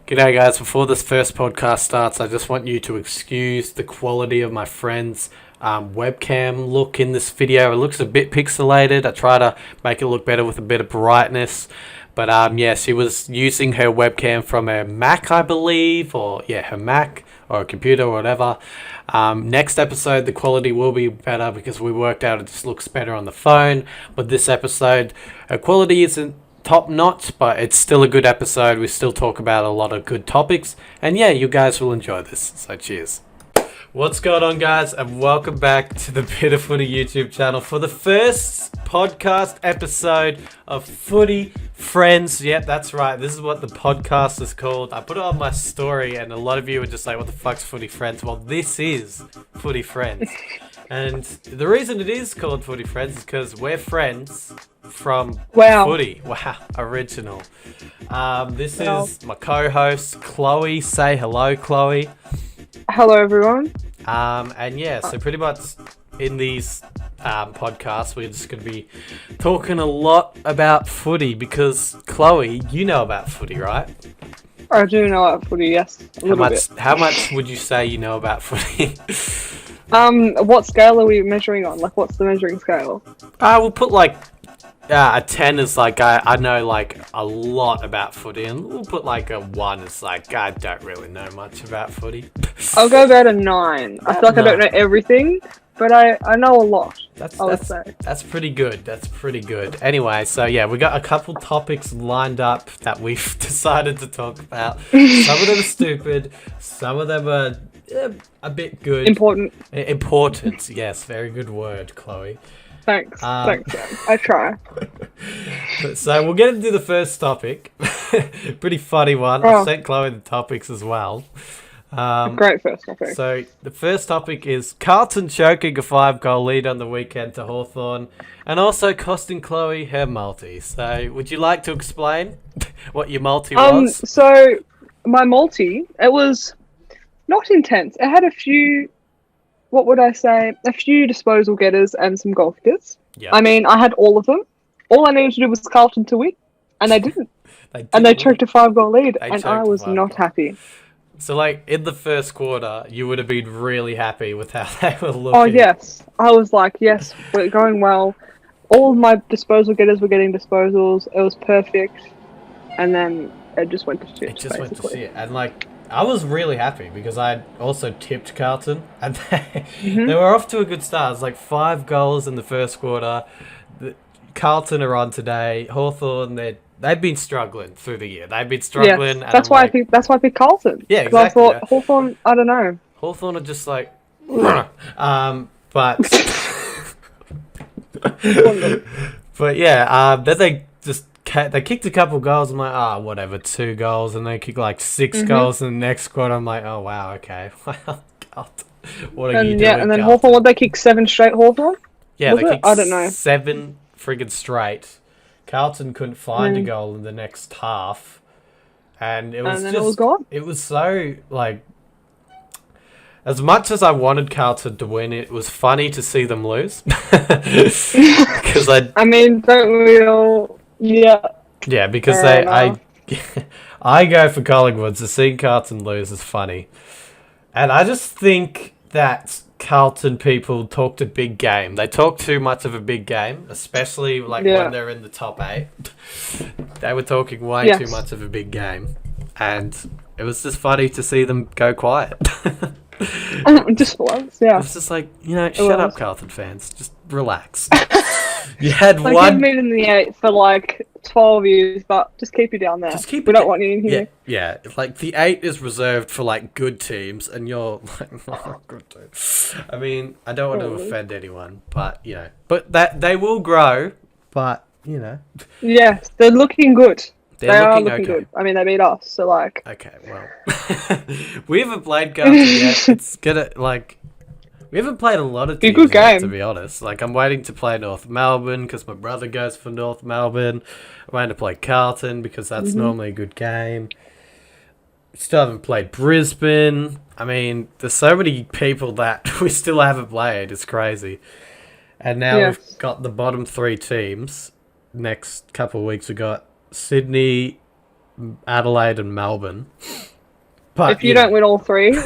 G'day guys, before this first podcast starts, I just want you to excuse the quality of my friend's webcam look in this video. It looks a bit pixelated. I try to make it look better with a bit of brightness. But yeah, she was using her webcam from her Mac, I believe, or yeah, her Mac or a computer or whatever. Next episode, the quality will be better because we worked out it just looks better on the phone. But this episode, her quality isn't top notch, but it's still a good episode. We still talk about a lot of good topics, and yeah, you guys will enjoy this. So cheers. What's going on, guys, and welcome back to the Bit of Footy YouTube channel for the first podcast episode of Footy Friends. Yep, that's right. This is what the podcast is called. I put it on my story, and a lot of you were just like, "What the fuck's Footy Friends?" Well, this is Footy Friends, and the reason it is called Footy Friends is because we're friends from footy. Wow, original. This is my co-host Chloe. Say hello, Chloe. Hello, everyone. And yeah, so pretty much in these podcasts, we're just going to be talking a lot about footy because Chloe, you know about footy, right? I do know about footy, yes. How much would you say you know about footy? What scale are we measuring on? Like, what's the measuring scale? We'll put like a 10 is like I know like a lot about footy, and we'll put like a 1 is like I don't really know much about footy. I'll go about a 9. I feel like I don't know everything, but I know a lot. That's pretty good. That's pretty good. Anyway, so yeah, we got a couple topics lined up that we've decided to talk about. Some of them are stupid. Some of them are a bit good. Important. Important. Yes, very good word, Chloe. Thanks. Thanks, Sam. I try. So we'll get into the first topic. Pretty funny one. I sent Chloe the topics as well. Great first topic. So the first topic is Carlton choking a 5-goal lead on the weekend to Hawthorn, and also costing Chloe her multi. So would you like to explain what your multi was? So my multi, it was not intense. It had a few... What would I say? A few disposal getters and some goal kickers. Yep. I mean, I had all of them. All I needed to do was Carlton to win, and they didn't. They choked a 5-goal lead, and I was not happy. So, like, in the first quarter, you would have been really happy with how they were looking. Oh, yes. I was like, yes, we're going well. All of my disposal getters were getting disposals. It was perfect. And then it just went to shit. It just went to shit. And, like, I was really happy because I also tipped Carlton, and they were off to a good start. It was like 5 goals in the first quarter. Carlton are on today. Hawthorn, they've been struggling through the year. They've been struggling. Yes, that's why I picked Carlton. Yeah, exactly. I thought Hawthorn, I don't know. Hawthorn are just like, but but yeah, then they kicked a couple goals. I'm like, whatever, 2 goals, and they kicked like 6 goals in the next quarter. I'm like, oh wow, okay. God, what are you doing? Yeah, and then Hawthorn, what, they kicked 7 straight, Hawthorn? Yeah, they kicked I don't know. 7 friggin' straight. Carlton couldn't find a goal in the next half, and it was it was gone. It was so like. As much as I wanted Carlton to win, it was funny to see them lose. Because I mean, don't we all? Yeah. Yeah, because I go for Collingwood, so seeing Carlton lose is funny. And I just think that Carlton people talked a big game. They talk too much of a big game, especially like when they're in the top 8. They were talking way too much of a big game. And it was just funny to see them go quiet. Just for once, yeah. It's just like, shut up, Carlton fans. Just relax. You had one. You've been in the 8 for like 12 years, but just keep you down there. We don't want you in here. Yeah. Like the 8 is reserved for like good teams, and you're like not good teams. I mean, I don't want to offend anyone, but but that they will grow. But yes, they're looking good. They are looking good. I mean, they beat us, so like. Okay, well, we haven't played Carlton yet. It's gonna like. We haven't played a lot of teams yet, to be honest. Like, I'm waiting to play North Melbourne because my brother goes for North Melbourne. I'm waiting to play Carlton because that's normally a good game. Still haven't played Brisbane. I mean, there's so many people that we still haven't played. It's crazy. And now we've got the bottom 3 teams. Next couple of weeks, we got Sydney, Adelaide and Melbourne. But if you don't win all three,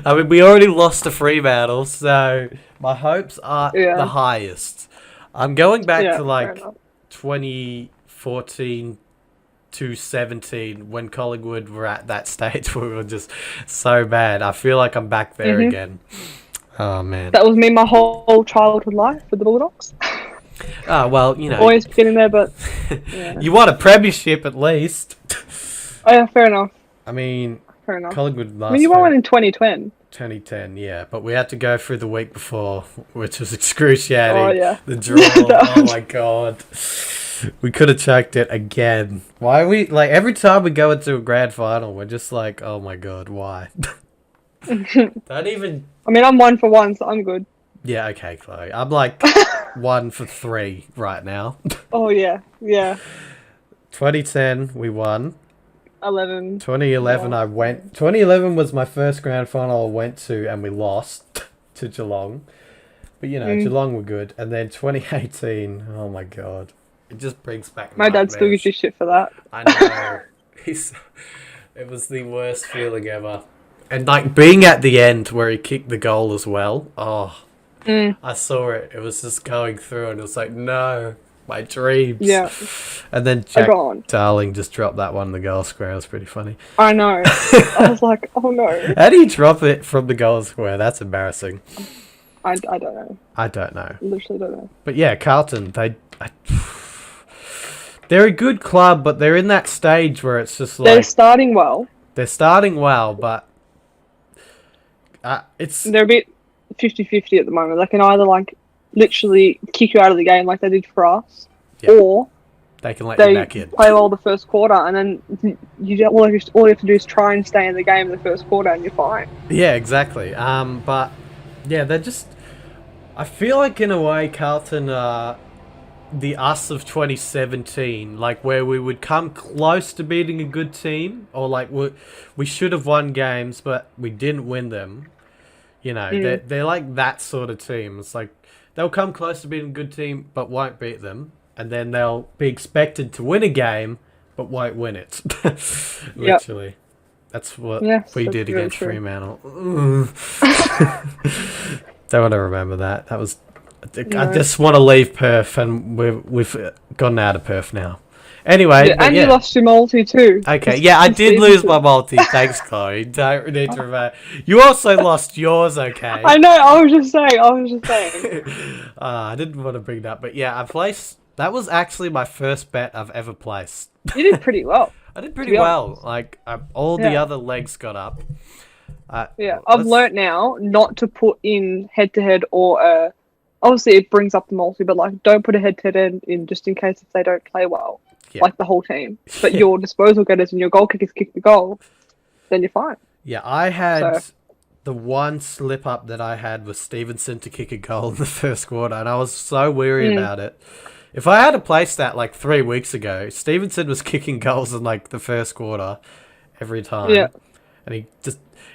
I mean, we already lost to Fremantle, so my hopes are the highest. I'm going back to like 2014 to 17 when Collingwood were at that stage where we were just so bad. I feel like I'm back there again. Oh man, that was me my whole childhood life with the Bulldogs. Oh well, you know, always getting there, but you won a premiership at least. Oh yeah, fair enough. I mean, fair enough. Collingwood last. I mean, you won one in 2010. 2010, yeah, but we had to go through the week before, which was excruciating. Oh yeah, the draw. Oh my god, we could have choked it again. Why are we like every time we go into a grand final, we're just like, oh my god, why? Don't even. I mean, I'm 1 for 1, so I'm good. Yeah, okay, Chloe. I'm like 1 for 3 right now. Oh yeah, yeah. 2010, we won. 11. 2011, I went. 2011 was my first grand final I went to, and we lost to Geelong. But you know, Geelong were good. And then 2018, oh my god, it just brings back. My dad still gives you shit for that. I know. It was the worst feeling ever. And like being at the end where he kicked the goal as well. Oh, I saw it. It was just going through, and it was like, no. My dreams. Yeah. And then Jack Darling just dropped that one in the goal square. It was pretty funny. I know. I was like, oh no. How do you drop it from the goal square? That's embarrassing. I don't know. I don't know. Literally don't know. But yeah, Carlton, they're a good club, but they're in that stage where it's just like... They're starting well. They're starting well, but... They're a bit 50-50 at the moment. They can either like... literally kick you out of the game like they did for us, or they can let you back in. Play well the first quarter, and then all you have to do is try and stay in the game in the first quarter, and you're fine. Yeah, exactly. But yeah, they're just. I feel like in a way, Carlton are the us of 2017, like where we would come close to beating a good team, or like we should have won games, but we didn't win them. You know, they're like that sort of team. It's like. They'll come close to being a good team, but won't beat them. And then they'll be expected to win a game, but won't win it. Literally. Yep. That's what we did against Fremantle. Don't want to remember that. That was... No. I just want to leave Perth, and we've gotten out of Perth now. Anyway, you lost your multi too. Okay, I did lose my multi. Thanks, Chloe. Don't need to remember. You also lost yours. Okay. I know. I was just saying. I didn't want to bring that, but yeah, I placed. That was actually my first bet I've ever placed. You did pretty well. I did pretty well. Like all the other legs got up. I've learnt now not to put in head-to-head or obviously it brings up the multi, but like don't put a head-to-head in just in case if they don't play well. Yeah. Like the whole team. But your disposal getters and your goal kickers kick the goal, then you're fine. Yeah, I had the one slip up that I had was Stevenson to kick a goal in the first quarter, and I was so weary about it. If I had placed that like 3 weeks ago, Stevenson was kicking goals in like the first quarter every time. Yeah. And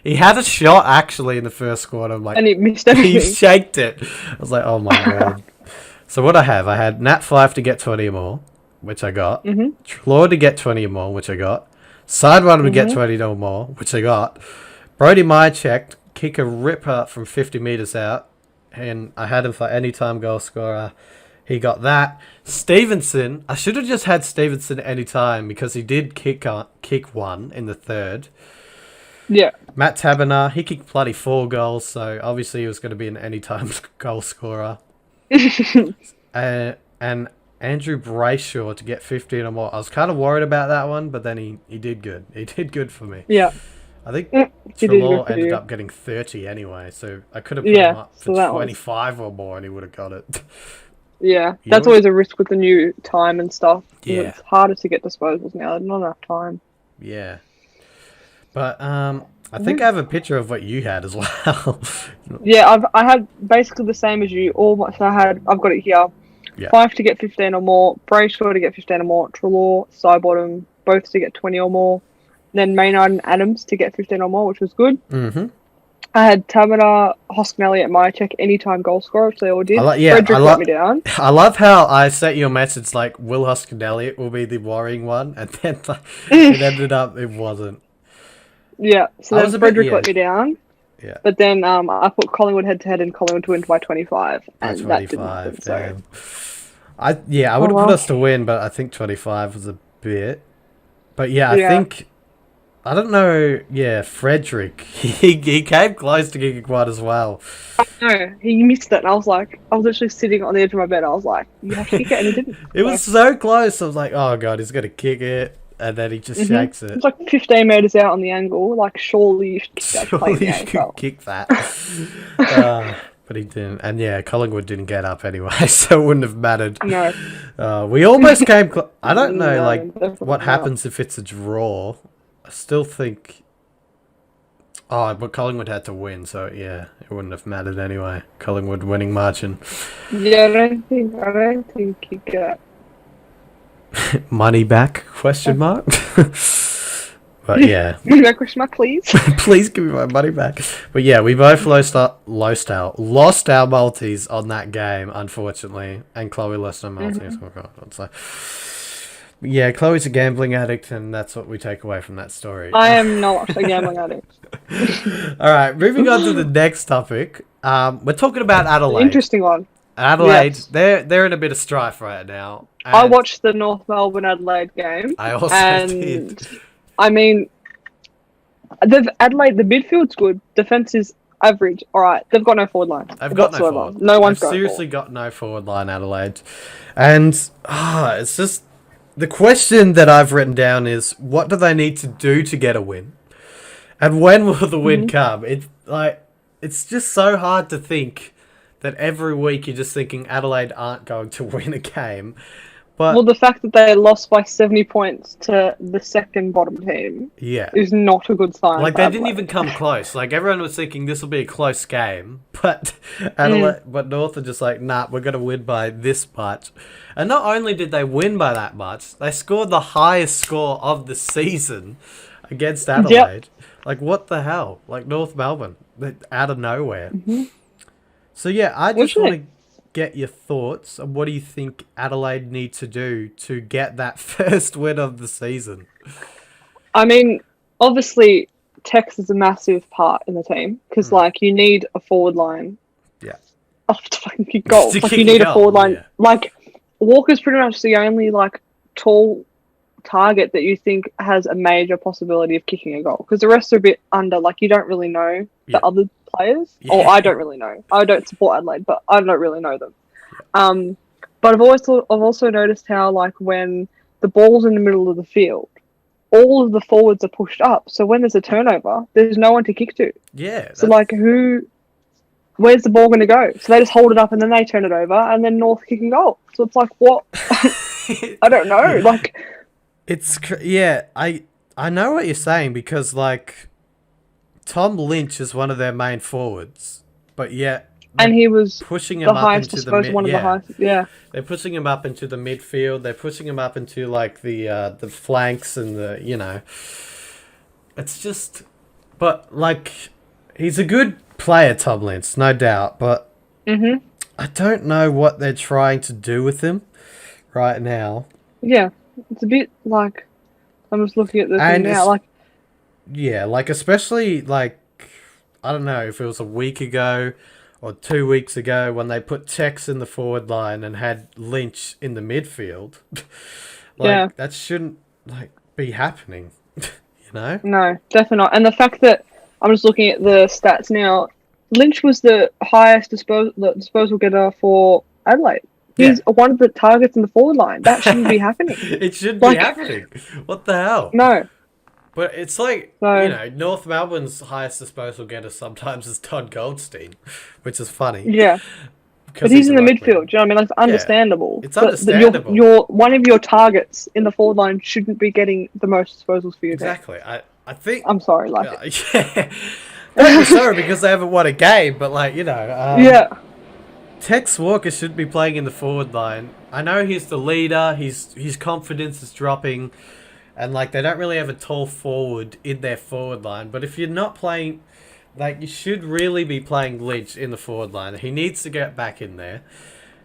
he had a shot actually in the first quarter. Like, and he missed everything. He shaked it. I was like, oh my god. So what I had Nat 5 to get 20 or more. Which I got. Trelaw to get 20 or more, which I got. Sidewinder to get 20 or more, which I got. Brody Myercheck kick a ripper from 50 metres out, and I had him for anytime goal scorer. He got that. Stevenson, I should have just had Stevenson anytime because he did kick one in the third. Yeah. Matt Taberner, he kicked bloody 4 goals, so obviously he was going to be an anytime goal scorer. And Andrew Brayshaw to get 15 or more. I was kind of worried about that one, but then he did good. He did good for me. Yeah. I think Trelaw ended up getting 30 anyway, so I could have put him up for 25 or more and he would have got it. Yeah, that's always a risk with the new time and stuff. Yeah. It's harder to get disposals now. There's not enough time. Yeah. But I think I have a picture of what you had as well. Yeah, I had basically the same as you. I've got it here. Yeah. 5 to get 15 or more, Brayshaw to get 15 or more, Trelaw, Sidebottom, both to get 20 or more, then Maynard and Adams to get 15 or more, which was good. I had Tamara, Hoskin Elliott, Myercheck, anytime goal scorer, which they all did. Yeah, Frederick let me down. I love how I sent you a message like, Will Hoskin Elliott will be the worrying one, and then it ended up it wasn't. Yeah, so then Frederick let me down. Yeah. But then I put Collingwood head-to-head and Collingwood to win by 25. And that didn't happen, damn. I would have put us to win, but I think 25 was a bit. But yeah, I think... I don't know. Yeah, Frederick. He came close to kicking one as well. I know. He missed it. And I was literally sitting on the edge of my bed. I was like, you have to kick it. And he didn't. It was so close. I was like, oh, God, he's going to kick it. And then he just shakes it. It's like 15 metres out on the angle. Like, surely you should kick that. Surely you should kick that. But he didn't. And yeah, Collingwood didn't get up anyway, so it wouldn't have mattered. No. We almost came I don't know, what happens if it's a draw. I still think... Oh, but Collingwood had to win, so yeah, it wouldn't have mattered anyway. Collingwood winning margin. Yeah, I don't think you get... Money back, question mark? But yeah. Money back, question mark, please. Please give me my money back. But yeah, we both lost our multis on that game, unfortunately. And Chloe lost her multis. So... Yeah, Chloe's a gambling addict, and that's what we take away from that story. I am not a gambling addict. All right, moving on to the next topic. We're talking about Adelaide. Interesting one. Adelaide, yes. They're in a bit of strife right now. I watched the North Melbourne Adelaide game. I also did. I mean, Adelaide, the midfield's good. Defense is average. All right, they've got no forward line. They've got no forward. No one's seriously got no forward line, Adelaide, and it's just. The question that I've written down is, what do they need to do to get a win? And when will the win come? It's just so hard to think that every week you're just thinking Adelaide aren't going to win a game. But the fact that they lost by 70 points to the second bottom team is not a good sign. Like, they didn't even come close. Like, everyone was thinking this will be a close game. But Adelaide, but North are just like, nah, we're going to win by this much. And not only did they win by that much, they scored the highest score of the season against Adelaide. Like, what the hell? Like, North Melbourne, out of nowhere. So, yeah, I just want to get your thoughts on what do you think Adelaide need to do to get that first win of the season? I mean, obviously, Tex is a massive part in the team because, you need a forward line. Yeah. To fucking kick goals. You need a forward line. Yeah. Walker's pretty much the only, tall target that you think has a major possibility of kicking a goal because the rest are a bit under. You don't really know the other players, or I don't really know. I don't support Adelaide, but I don't really know them. But I've also noticed how when the ball's in the middle of the field, all of the forwards are pushed up. So when there's a turnover, there's no one to kick to. Yeah. So where's the ball going to go? So they just hold it up and then they turn it over and then North kicking goal. So it's what? I don't know. I know what you're saying because Tom Lynch is one of their main forwards, but yet and he was pushing him up into the mid. One of the highest. Yeah, they're pushing him up into the midfield. They're pushing him up into the flanks and it's just, but he's a good player, Tom Lynch, no doubt, but I don't know what they're trying to do with him right now. Yeah, it's a bit I'm just looking at this thing now, yeah, especially I don't know if it was a week ago or 2 weeks ago when they put Tex in the forward line and had Lynch in the midfield. That shouldn't be happening, you know? No, definitely not. And the fact that I'm just looking at the stats now, Lynch was the highest disposal getter for Adelaide. He's one of the targets in the forward line. That shouldn't be happening. It shouldn't be happening. What the hell? No. But it's North Melbourne's highest disposal getter sometimes is Todd Goldstein, which is funny. Yeah. But he's in the midfield. Do you know what I mean? It's understandable. It's understandable. Your one of your targets in the forward line shouldn't be getting the most disposals for you. Exactly. I think... I'm sorry, yeah. Don't be sorry because they haven't won a game, but Tex Walker should be playing in the forward line. I know he's the leader. His confidence is dropping. And, they don't really have a tall forward in their forward line. But if you're not playing... Like, you should really be playing Lynch in the forward line. He needs to get back in there.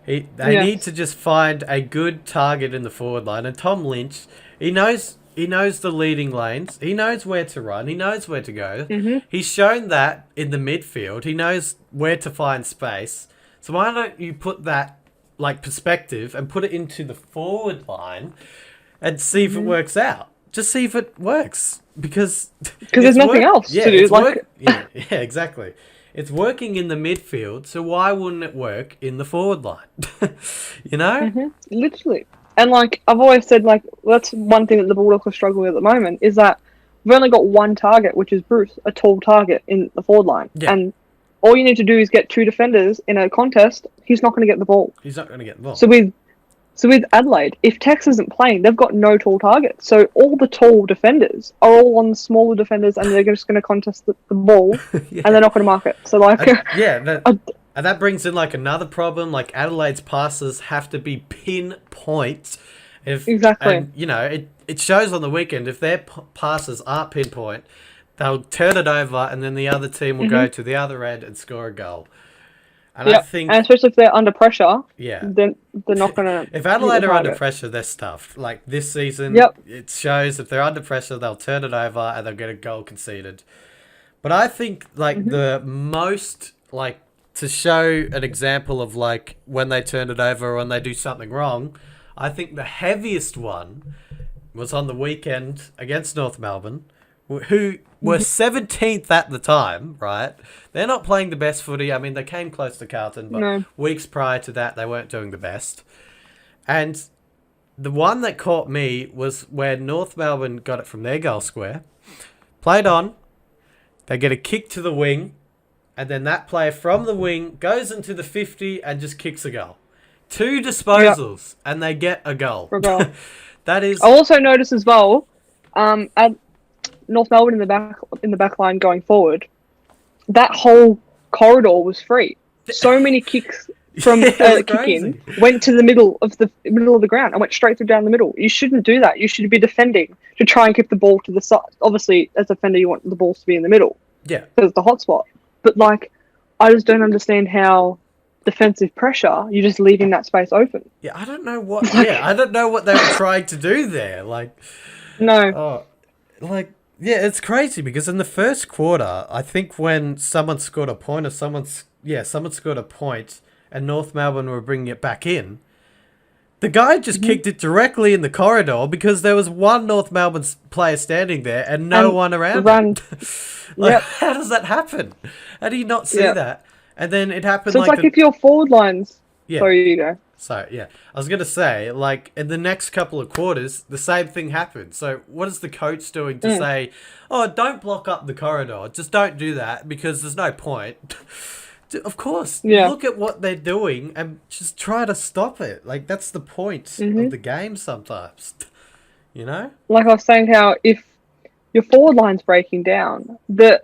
They need to just find a good target in the forward line. And Tom Lynch, he knows the leading lanes. He knows where to run. He knows where to go. Mm-hmm. He's shown that in the midfield. He knows where to find space. So why don't you put that like perspective and put it into the forward line and see if it works out? Just see if it works, because there's nothing else to do. Yeah, exactly. It's working in the midfield, so why wouldn't it work in the forward line? You know? Literally. And like I've always said, like that's one thing that the Bulldogs are struggling with at the moment, is that we've only got one target, which is Bruce, a tall target in the forward line. Yeah. And all you need to do is get two defenders in a contest. He's not going to get the ball. He's not going to get the ball. So with Adelaide, if Tex isn't playing, they've got no tall targets. So all the tall defenders are all on the smaller defenders, and they're just going to contest the ball, and they're not going to mark it. So like, and that brings in like another problem. Like Adelaide's passes have to be pinpoint. Exactly. And you know, it shows on the weekend. If their passes aren't pinpoint, they'll turn it over, and then the other team will go to the other end and score a goal. And I think, and especially if they're under pressure, then they're not going to. If Adelaide are under pressure, they're stuffed. Like this season, it shows if they're under pressure, they'll turn it over and they'll get a goal conceded. But I think like the most, like, to show an example of like when they turn it over or when they do something wrong, I think the heaviest one was on the weekend against North Melbourne, who were 17th at the time, right? They're not playing the best footy. I mean, they came close to Carlton, but weeks prior to that, they weren't doing the best. And the one that caught me was where North Melbourne got it from their goal square, played on, they get a kick to the wing, and then that player from the wing goes into the 50 and just kicks a goal. 2 disposals, and they get a goal. That is... I also noticed as well, at North Melbourne in the back line going forward, that whole corridor was free. So many kicks from kick in went to the middle of the ground and went straight through down the middle. You shouldn't do that. You should be defending to try and keep the ball to the side. Obviously, as a defender, you want the balls to be in the middle. Yeah, because it's the hot spot. But like, I just don't understand how defensive pressure you're just leaving that space open. Yeah, I don't know what. I don't know what they were trying to do there. Like, no, yeah, it's crazy because in the first quarter, I think when someone scored a point or someone scored a point and North Melbourne were bringing it back in, the guy just kicked it directly in the corridor because there was one North Melbourne player standing there and no one around him. How does that happen? How do you not see that? And then it happened. So it's like if your forward lines. Yeah. Sorry, you go. So, yeah, I was going to say, like, in the next couple of quarters, the same thing happened. So, what is the coach doing to say, oh, don't block up the corridor. Just don't do that because there's no point. Of course, look at what they're doing and just try to stop it. Like, that's the point of the game sometimes. You know? Like I was saying, how if your forward line's breaking down, the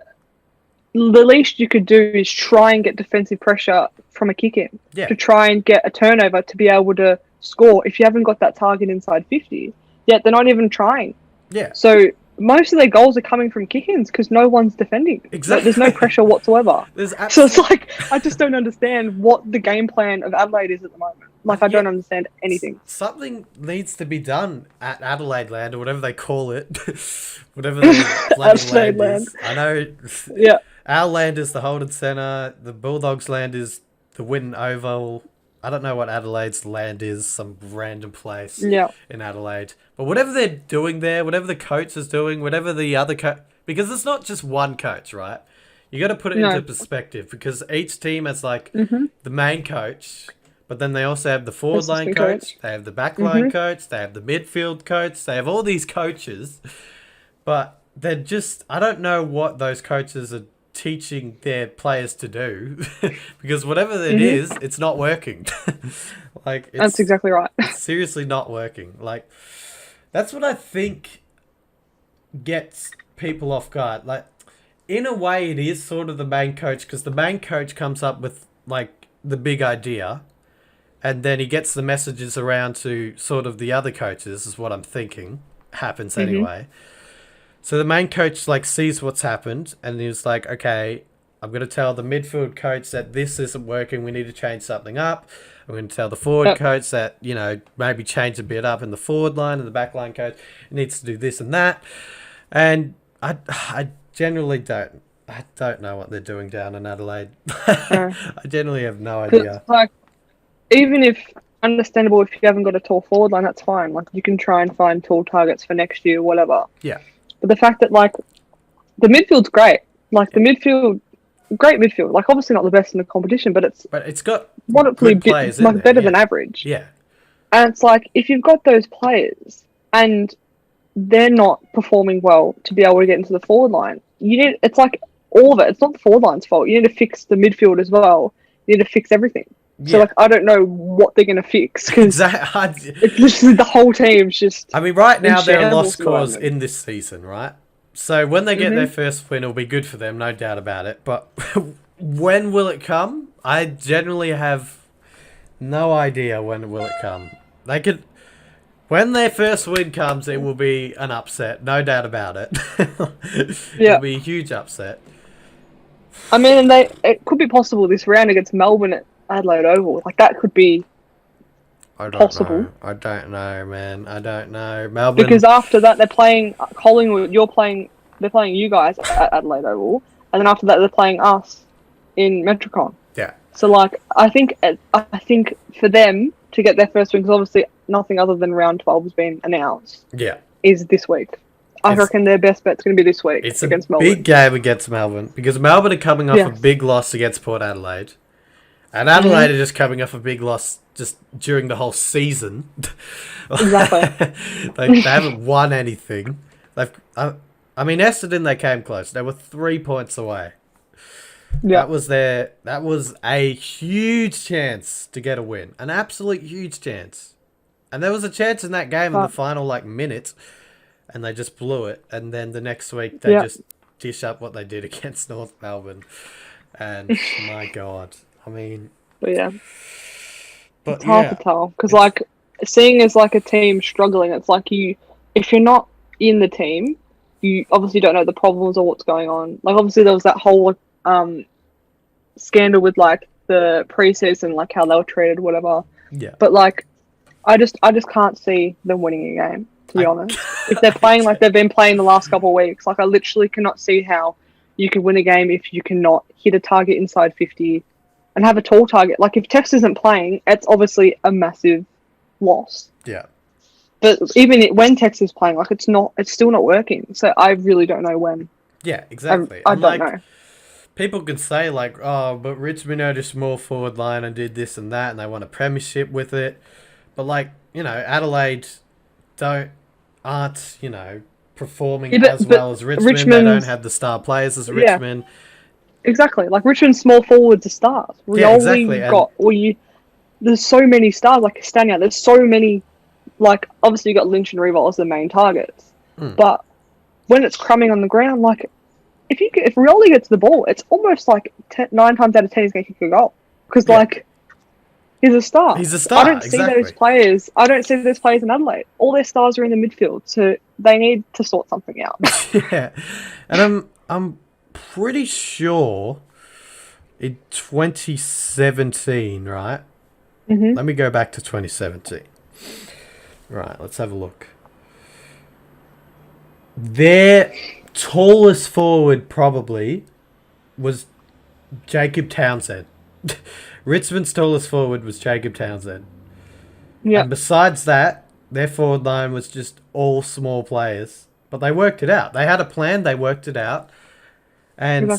least you could do is try and get defensive pressure from a kick-in to try and get a turnover to be able to score. If you haven't got that target inside 50, yet they're not even trying. Yeah. So most of their goals are coming from kick-ins because no one's defending. Exactly. Like, there's no pressure whatsoever. So it's like, I just don't understand what the game plan of Adelaide is at the moment. Like, I don't understand anything. Something needs to be done at Adelaide Land or whatever they call it. Whatever the bloody land is. I know. Yeah. Our land is the Holden Centre. The Bulldogs' land is the Winton Oval. I don't know what Adelaide's land is, some random place in Adelaide. But whatever they're doing there, whatever the coach is doing, whatever the other coach... Because it's not just one coach, right? You got to put it into perspective because each team has, like, the main coach, but then they also have the forward line coach, they have the back line coach, they have the midfield coach, they have all these coaches. But they're just... I don't know what those coaches are teaching their players to do because whatever it is, it's not working. Like, that's exactly right. It's seriously not working. Like, that's what I think gets people off guard. Like, in a way, it is sort of the main coach because the main coach comes up with like the big idea, and then he gets the messages around to sort of the other coaches. Is what I'm thinking happens anyway. So the main coach like sees what's happened and he was like, okay, I'm going to tell the midfield coach that this isn't working. We need to change something up. I'm going to tell the forward Yep. coach that, maybe change a bit up in the forward line, and the back line coach needs to do this and that. And I generally don't. I don't know what they're doing down in Adelaide. No. I generally have no 'Cause idea. like, even if understandable if you haven't got a tall forward line, that's fine. Like you can try and find tall targets for next year, whatever. Yeah. But the fact that like the midfield's great. Like the midfield, great midfield. Like obviously not the best in the competition, but it's got wonderfully good players in like there, better yeah. than average. Yeah. And it's like if you've got those players and they're not performing well to be able to get into the forward line, it's like all of it. It's not the forward line's fault. You need to fix the midfield as well. You need to fix everything. So like I don't know what they're gonna fix because it's literally the whole team's just. I mean, right now they're a shambles lost cause in this season, right? So when they get their first win, it'll be good for them, no doubt about it. But when will it come? I generally have no idea when will it come. When their first win comes, it will be an upset, no doubt about it. It'll be a huge upset. I mean, it could be possible this round against Melbourne at Adelaide Oval. Like that could be possible. I don't know, man. I don't know. Melbourne, because after that they're playing Collingwood. They're playing you guys at Adelaide Oval, and then after that they're playing us in Metricon. Yeah. So like, I think for them to get their first win, because obviously nothing other than round 12 has been announced. Yeah. Is this week. I reckon their best bet's going to be this week against Melbourne. It's a big game against Melbourne because Melbourne are coming off a big loss against Port Adelaide. And Adelaide are just coming off a big loss just during the whole season. Exactly. they haven't won anything. I mean, Essendon, they came close. They were 3 points away. Yeah. That was a huge chance to get a win. An absolute huge chance. And there was a chance in that game in the final minute, and they just blew it. And then the next week they just dish up what they did against North Melbourne. And my God. I mean, it's hard to tell because seeing as a team struggling, it's like if you're not in the team, you obviously don't know the problems or what's going on. Like obviously there was that whole scandal with the preseason, how they were treated, whatever. Yeah. But I just can't see them winning a game, to be honest. If they're playing like they've been playing the last couple of weeks, I literally cannot see how you can win a game if you cannot hit a target inside 50 and have a tall target. If Tex isn't playing, it's obviously a massive loss. Yeah. But even when Tex is playing, it's still not working. So I really don't know when. Yeah, exactly. I don't know. People can say but Richmond had a small forward line and did this and that, and they won a premiership with it. But Adelaide aren't performing as well as Richmond. They don't have the star players as Richmond. Yeah. Exactly. Richmond's small forwards are stars. There's so many stars, Castagna. There's so many, obviously you got Lynch and Revol as the main targets. But when it's crumbing on the ground, if Rioli gets the ball, it's almost 9 times out of 10 he's going to kick a goal. Because, he's a star. He's a star, I don't see those players. I don't see those players in Adelaide. All their stars are in the midfield, so they need to sort something out. Yeah. And I'm pretty sure in 2017, right? Mm-hmm. Let me go back to 2017. Right, let's have a look. Their tallest forward probably was Jacob Townsend. Richmond's tallest forward was Jacob Townsend. Yeah. And besides that, their forward line was just all small players. But they worked it out. They had a plan, they worked it out. And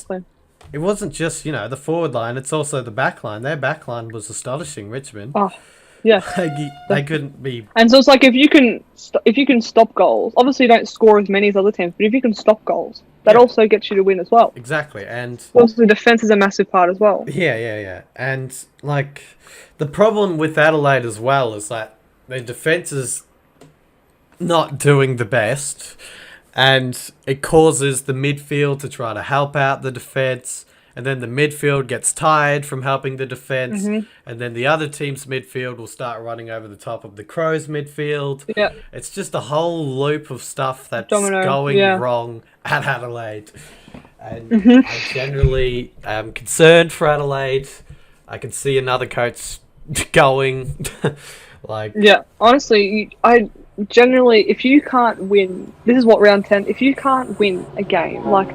it wasn't just, the forward line, it's also the back line. Their back line was astonishing, Richmond. Oh, yeah. They couldn't be... And so it's if you can stop goals, obviously you don't score as many as other teams, but if you can stop goals, that also gets you to win as well. Exactly, and... Also, the defence is a massive part as well. Yeah. And, the problem with Adelaide as well is that their defence is not doing the best, and it causes the midfield to try to help out the defence, and then the midfield gets tired from helping the defence, and then the other team's midfield will start running over the top of the Crows' midfield. Yeah. It's just a whole loop of stuff that's going wrong at Adelaide. And I generally am concerned for Adelaide. I can see another coach going. Yeah, honestly, I generally, if you can't win, this is what round 10, if you can't win a game, like,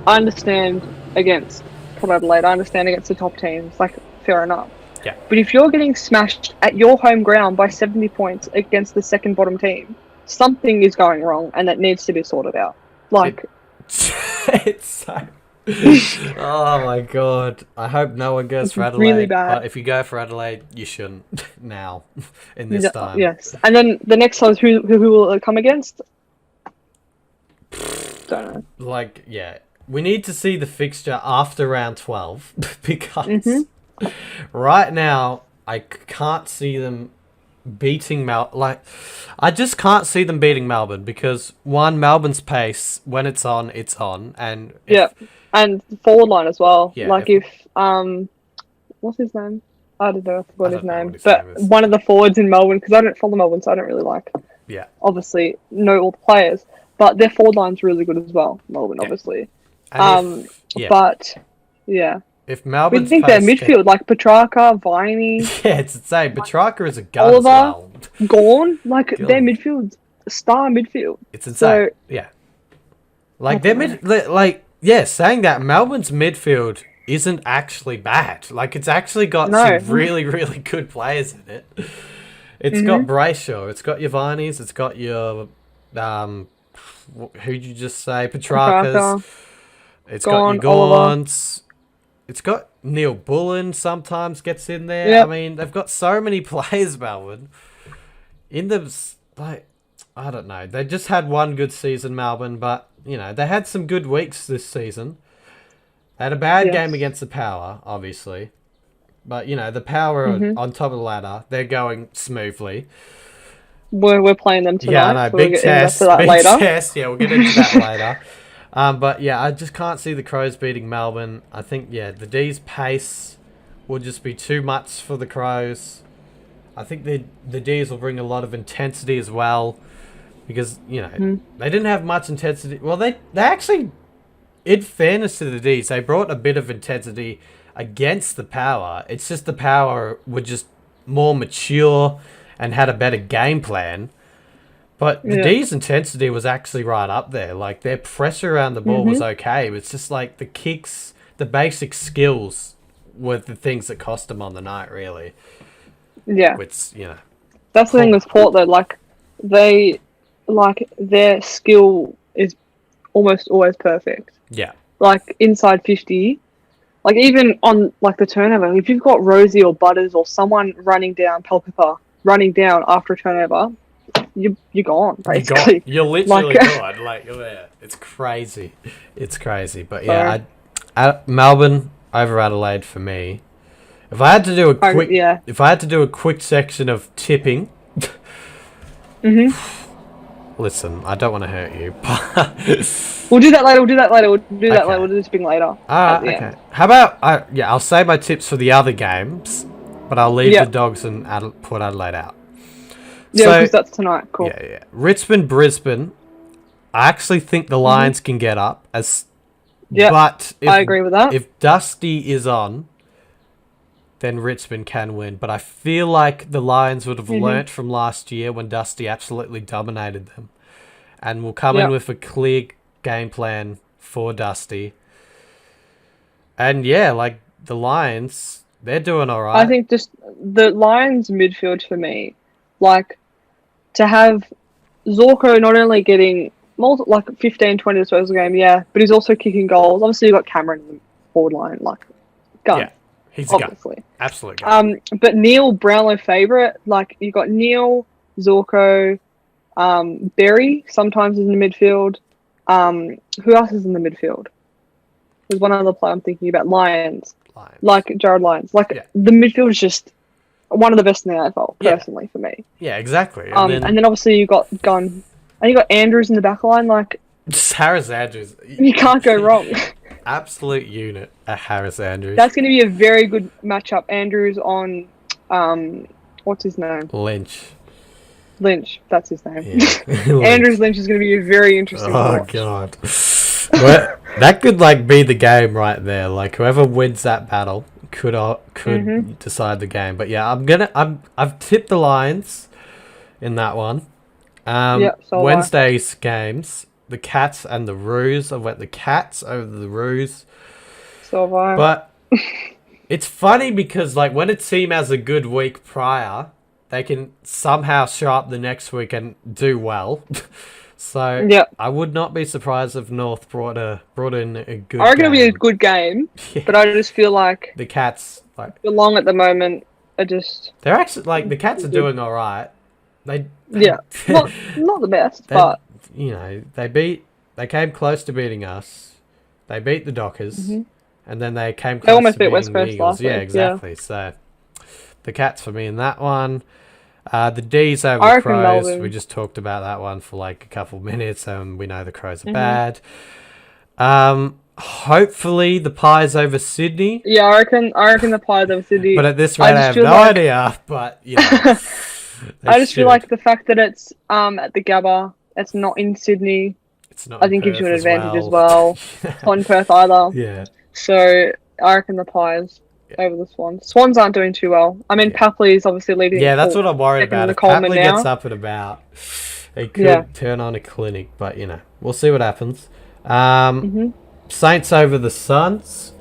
I understand against Port Adelaide, I understand against the top teams, like, fair enough. Yeah. But if you're getting smashed at your home ground by 70 points against the second bottom team, something is going wrong and that needs to be sorted out. Like, it's so... Oh my god. I hope no one goes for Adelaide. Really bad. But if you go for Adelaide, you shouldn't now, in this time. Yes. And then the next one is who will it come against? Don't know. Like, yeah. We need to see the fixture after round 12 because right now I can't see them beating I just can't see them beating Melbourne because one, Melbourne's pace, when it's on, and and forward line as well. Yeah, like if what's his name? I don't know. I forgot his name. But name is. one of the forwards in Melbourne, because I don't follow Melbourne, so I don't really obviously know all the players. But their forward line's really good as well. Melbourne, obviously. But if Melbourne's we think their midfield, like Petrarca, Viney. Yeah, it's insane. Petrarca is a gun Oliver, as well. Gawn, like their midfield, star midfield. It's insane. So, like their saying that Melbourne's midfield isn't actually bad. Like it's actually got some really, really good players in it. It's got Brayshaw, it's got your Vineys, it's got your who'd you just say? Petrarca's. It's got your Gawns. It's got Neil Bullen sometimes gets in there. Yep. I mean, they've got so many players, Melbourne. In the, I don't know. They just had one good season, Melbourne, but, you know, they had some good weeks this season. They had a bad game against the Power, obviously. But, you know, the Power are on top of the ladder. They're going smoothly. We're playing them tonight. Yeah, I know. So big test. Big later. test. Yeah, we'll get into that later. But yeah, I just can't see the Crows beating Melbourne. I think, the D's pace will just be too much for the Crows. I think the D's will bring a lot of intensity as well. Because, you know, they didn't have much intensity. Well, they actually, in fairness to the D's, they brought a bit of intensity against the Power. It's just the Power were just more mature and had a better game plan. But the D's intensity was actually right up there. Like, their pressure around the ball was okay. It's just like the kicks, the basic skills were the things that cost them on the night, really. Yeah. Which, you know. That's the thing with Port, though. Like, their skill is almost always perfect. Yeah. Like, inside 50. Like, even on, like, the turnover. If you've got Rosie or Butters or someone running down, Pelpipper, running down after a turnover, you're gone, basically. You're literally gone. Like, it's crazy. It's crazy. But yeah, Melbourne over Adelaide for me. If I had to do a quick section of tipping, listen, I don't want to hurt you. We'll do that later. We'll do this thing later. Okay. How about I'll save my tips for the other games, but I'll leave the Dogs and Port Adelaide out. Yeah, because that's tonight. Cool. Yeah. Richmond, Brisbane. I actually think the Lions can get up. But I agree with that. If Dusty is on, then Richmond can win. But I feel like the Lions would have learnt from last year when Dusty absolutely dominated them. And will come in with a clear game plan for Dusty. And the Lions, they're doing all right. I think just the Lions midfield for me, like, to have Zorko not only getting 15, 20 disposal game, but he's also kicking goals. Obviously, you've got Cameron in the forward line, like, gun. Yeah, he's obviously. a gun. Absolute gun. But Neil, Brownlow favourite, like, you've got Neil, Zorko, Berry sometimes is in the midfield. Who else is in the midfield? There's one other player I'm thinking about. Lions. Like Jared Lyons. Like, the midfield is just one of the best in the AFL, personally, for me. Yeah, exactly. And then obviously you got Gunn. And you got Andrews in the back line. Like, Harris Andrews. You can't go wrong. Absolute unit, Harris Andrews. That's going to be a very good matchup. Andrews on, what's his name? Lynch, that's his name. Yeah. Andrews Lynch is going to be a very interesting watch. God. That could like be the game right there. Like whoever wins that battle could decide the game. But yeah, I've tipped the Lions in that one. So Wednesday's games, the Cats and the Roos. I went the Cats over the Roos. So have I. But it's funny because like when a team has a good week prior, they can somehow show up the next week and do well. So I would not be surprised if North brought in a good. I reckon it'll be a good game, but I just feel like the Cats like Geelong at the moment are just. They're actually like the Cats are doing all right. They not the best, but you know they came close to beating us. They beat the Dockers, and then they came close. They almost to beat beating West Coast the Eagles. last week. Yeah, exactly. So the Cats for me in that one. The D's over the Crows. Melbourne. We just talked about that one for like a couple of minutes, and we know the Crows are bad. Hopefully the Pies over Sydney. Yeah, I reckon the Pies over Sydney. But at this rate, I have no idea. But you know, I just feel like the fact that it's at the Gabba, it's not in Sydney. It's not. I think gives you an advantage as well. It's not in Perth either. Yeah. So I reckon the Pies over the Swans. Swans aren't doing too well. I mean, Papley is obviously leading. Yeah, that's what I'm worried about. If Papley gets up and about, he could turn on a clinic. But you know, we'll see what happens. Saints over the Suns.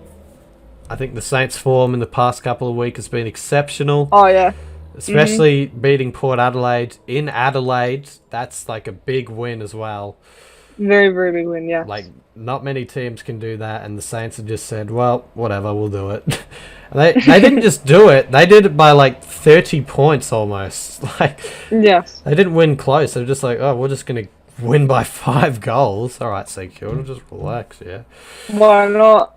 I think the Saints' form in the past couple of weeks has been exceptional. Oh yeah. Especially beating Port Adelaide in Adelaide. That's like a big win as well. Very, very big win, yeah. Like, not many teams can do that, and the Saints have just said, well, whatever, we'll do it. They didn't just do it. They did it by, like, 30 points almost. Like, yes. They didn't win close. They were just like, oh, we're just going to win by 5 goals. All right, CQ, we'll just relax, yeah. Why not?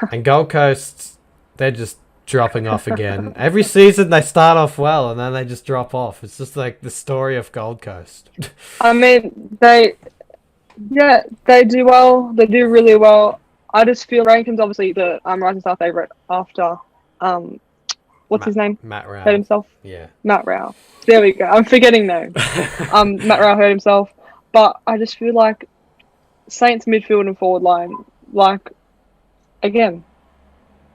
And Gold Coast, they're just dropping off again. Every season they start off well, and then they just drop off. It's just like the story of Gold Coast. I mean, they do well. They do really well. I just feel Rankin's obviously the Rising Star favourite after what's his name? Matt Rao. Hurt himself. Yeah. Matt Rao. There we go. I'm forgetting names. Matt Rao hurt himself, but I just feel like Saints midfield and forward line, like again,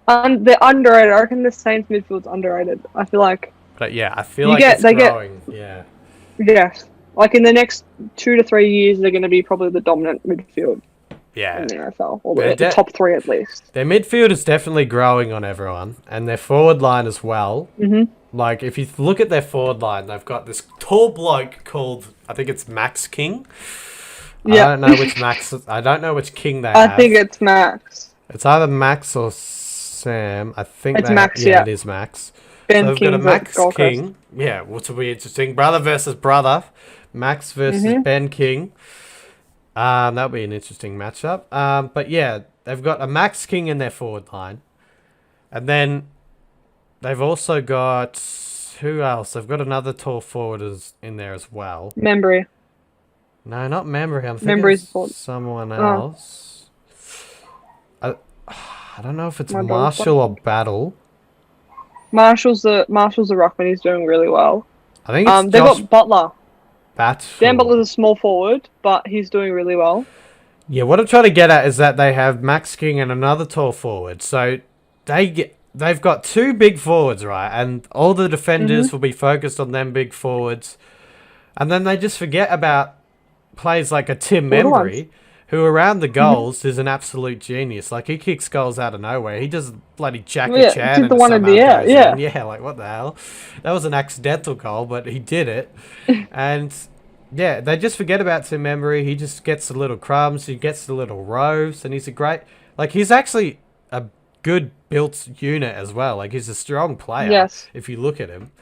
they're underrated. I reckon the Saints midfield's underrated. I feel like. But yeah, I feel like it's growing. Yeah. Yes. Like in the next 2 to 3 years, they're going to be probably the dominant midfield. Yeah. In the NFL, or the top 3 at least. Their midfield is definitely growing on everyone, and their forward line as well. Like if you look at their forward line, they've got this tall bloke called, I think it's Max King. Yeah. I don't know which Max. I don't know which King they have. I think it's Max. It's either Max or Sam. I think it's Max. Yeah, it is Max. Ben so King's got a Max King. Yeah, which will be interesting. Brother versus brother. Max versus Ben King. That'll be an interesting matchup. But yeah, they've got a Max King in their forward line. And then they've also got... Who else? They've got another tall forward in there as well. Membry. No, not Membry. I'm thinking someone else. I don't know if it's Marshall or Battle. Marshall's the ruckman. He's doing really well. I think it's they've got Butler. Dan Butler's a small forward, but he's doing really well. Yeah, what I'm trying to get at is that they have Max King and another tall forward. So they've got 2 big forwards, right? And all the defenders will be focused on them big forwards. And then they just forget about players like a Tim Membry, who around the goals is an absolute genius. Like, he kicks goals out of nowhere. He does bloody Jackie Chan. Did the one in the air, yeah. Yeah, like, what the hell? That was an accidental goal, but he did it. And, yeah, they just forget about Tim Membry. He just gets the little crumbs. He gets the little roves, and he's a great... Like, he's actually a good built unit as well. Like, he's a strong player, if you look at him.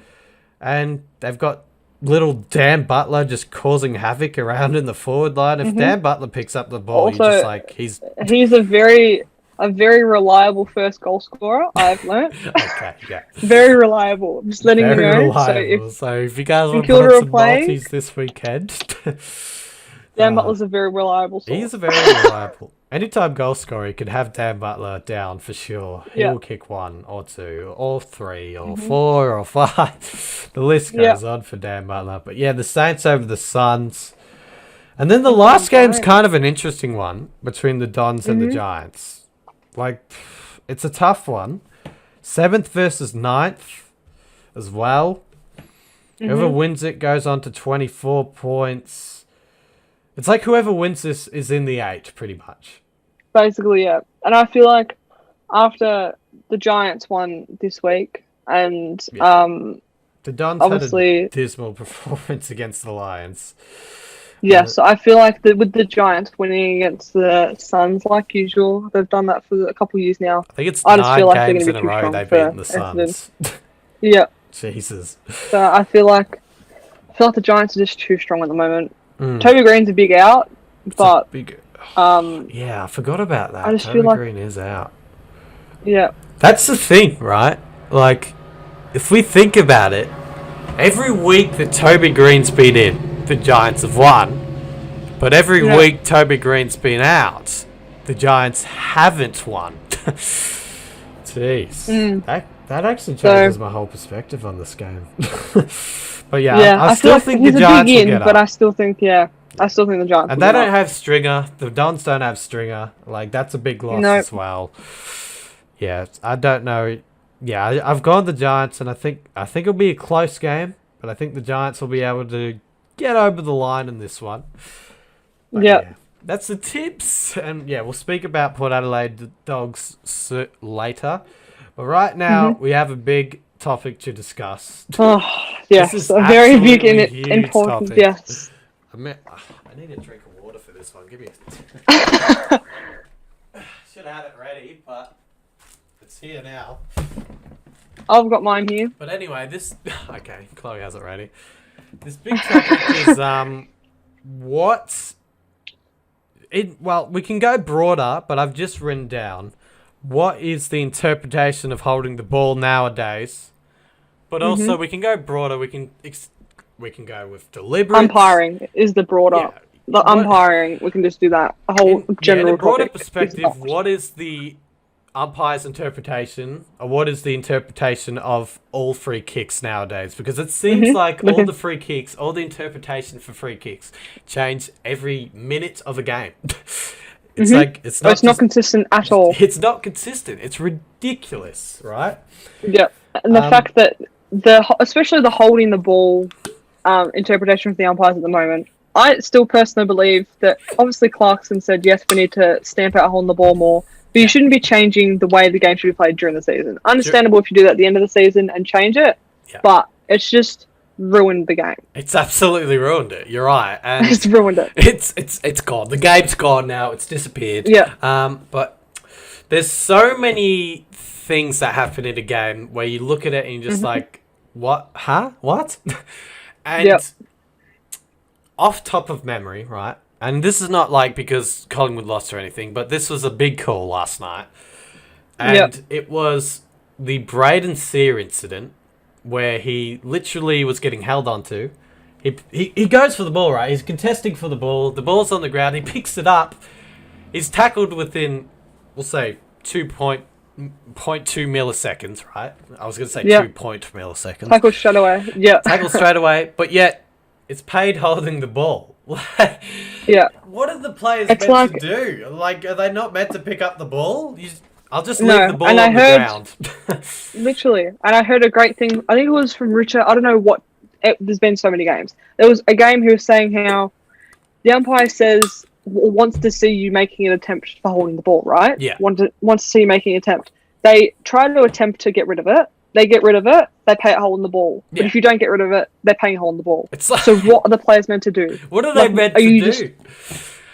And they've got little Dan Butler just causing havoc around in the forward line. If Dan Butler picks up the ball, also, you're just like, he's a very reliable first goal scorer, I've learnt. Okay, yeah. Very reliable. I'm just letting you know. Reliable. So if you guys want to put on some multis this weekend, Dan Butler's a very reliable source. He is a very reliable. Anytime goal scorer, you can have Dan Butler down for sure. He will kick 1 or 2 or 3 or 4 or 5. The list goes on for Dan Butler. But yeah, the Saints over the Suns. And then the last game's kind of an interesting one between the Dons and the Giants. Like, it's a tough one. 7th versus 9th as well. Whoever wins it goes on to 24 points. It's like whoever wins this is in the 8, pretty much. Basically, yeah. And I feel like after the Giants won this week, and the Dons obviously had a dismal performance against the Lions. Yeah, so I feel like with the Giants winning against the Suns, like usual, they've done that for a couple of years now. I think it's 9 games in a row they've beaten the Suns. Yeah. Jesus. So I feel like the Giants are just too strong at the moment. Toby Green's a big out, but yeah, I forgot about that. I just Toby feel like Green is out. Yeah. That's the thing, right? Like, if we think about it, every week that Toby Green's been in, the Giants have won. But every week Toby Green's been out, the Giants haven't won. Jeez. That actually changes my whole perspective on this game. But yeah, I still think the Giants will get up. But I still think the Giants and will they don't have Stringer. The Dons don't have Stringer. Like, that's a big loss as well. Yeah, I don't know. Yeah, I've gone the Giants, and I think it'll be a close game, but I think the Giants will be able to get over the line in this one. But yeah, that's the tips, and yeah, we'll speak about Port Adelaide Dogs later. But right now, we have a big topic to discuss. Oh, yes, a very big and important topic. Yes. I need a drink of water for this one. Give me a... Should have had it ready, but it's here now. I've got mine here. But anyway, okay, Chloe has it ready. This big topic is well, we can go broader, but I've just written down what is the interpretation of holding the ball nowadays. But also we can go broader. We can go with deliberate. Umpiring is the broader. The umpiring, we can just do that. A whole general in a broader topic perspective, what is the umpire's interpretation, or what is the interpretation of all free kicks nowadays? Because it seems like all the free kicks, all the interpretation for free kicks change every minute of a game. It's like it's not consistent at all. It's not consistent. It's ridiculous, right? Yeah, and the fact that especially the holding the ball interpretation of the umpires at the moment, I still personally believe that obviously Clarkson said yes, we need to stamp out holding the ball more. But you shouldn't be changing the way the game should be played during the season. Understandable if you do that at the end of the season and change it, but it's just ruined the game. It's absolutely ruined it. You're right, and it's ruined it. It's gone. The game's gone now. It's disappeared. Yeah. But there's so many things that happen in a game where you look at it and you're just like, what? Huh? What? And off top of memory, right? And this is not like because Collingwood lost or anything, but this was a big call last night. And it was the Braden Sear incident where he literally was getting held onto. He goes for the ball, right? He's contesting for the ball. The ball's on the ground. He picks it up. He's tackled within, we'll say, 2.2 milliseconds, right? I was going to say 2 milliseconds. Tackled straight away. Yeah. Tackled straight away, but yet it's paid holding the ball. Yeah. What are the players meant to do? Like, are they not meant to pick up the ball? I'll just leave the ball on the ground. Literally. And I heard a great thing. I think it was from Richard. I don't know what. There's been so many games. There was a game he was saying how the umpire wants to see you making an attempt for holding the ball, right? Yeah. Wants to see you making an attempt. They try to attempt to get rid of it. They get rid of it, they pay a hole in the ball. But if you don't get rid of it, they're paying a hole in the ball. So what are the players meant to do? What are they meant to do?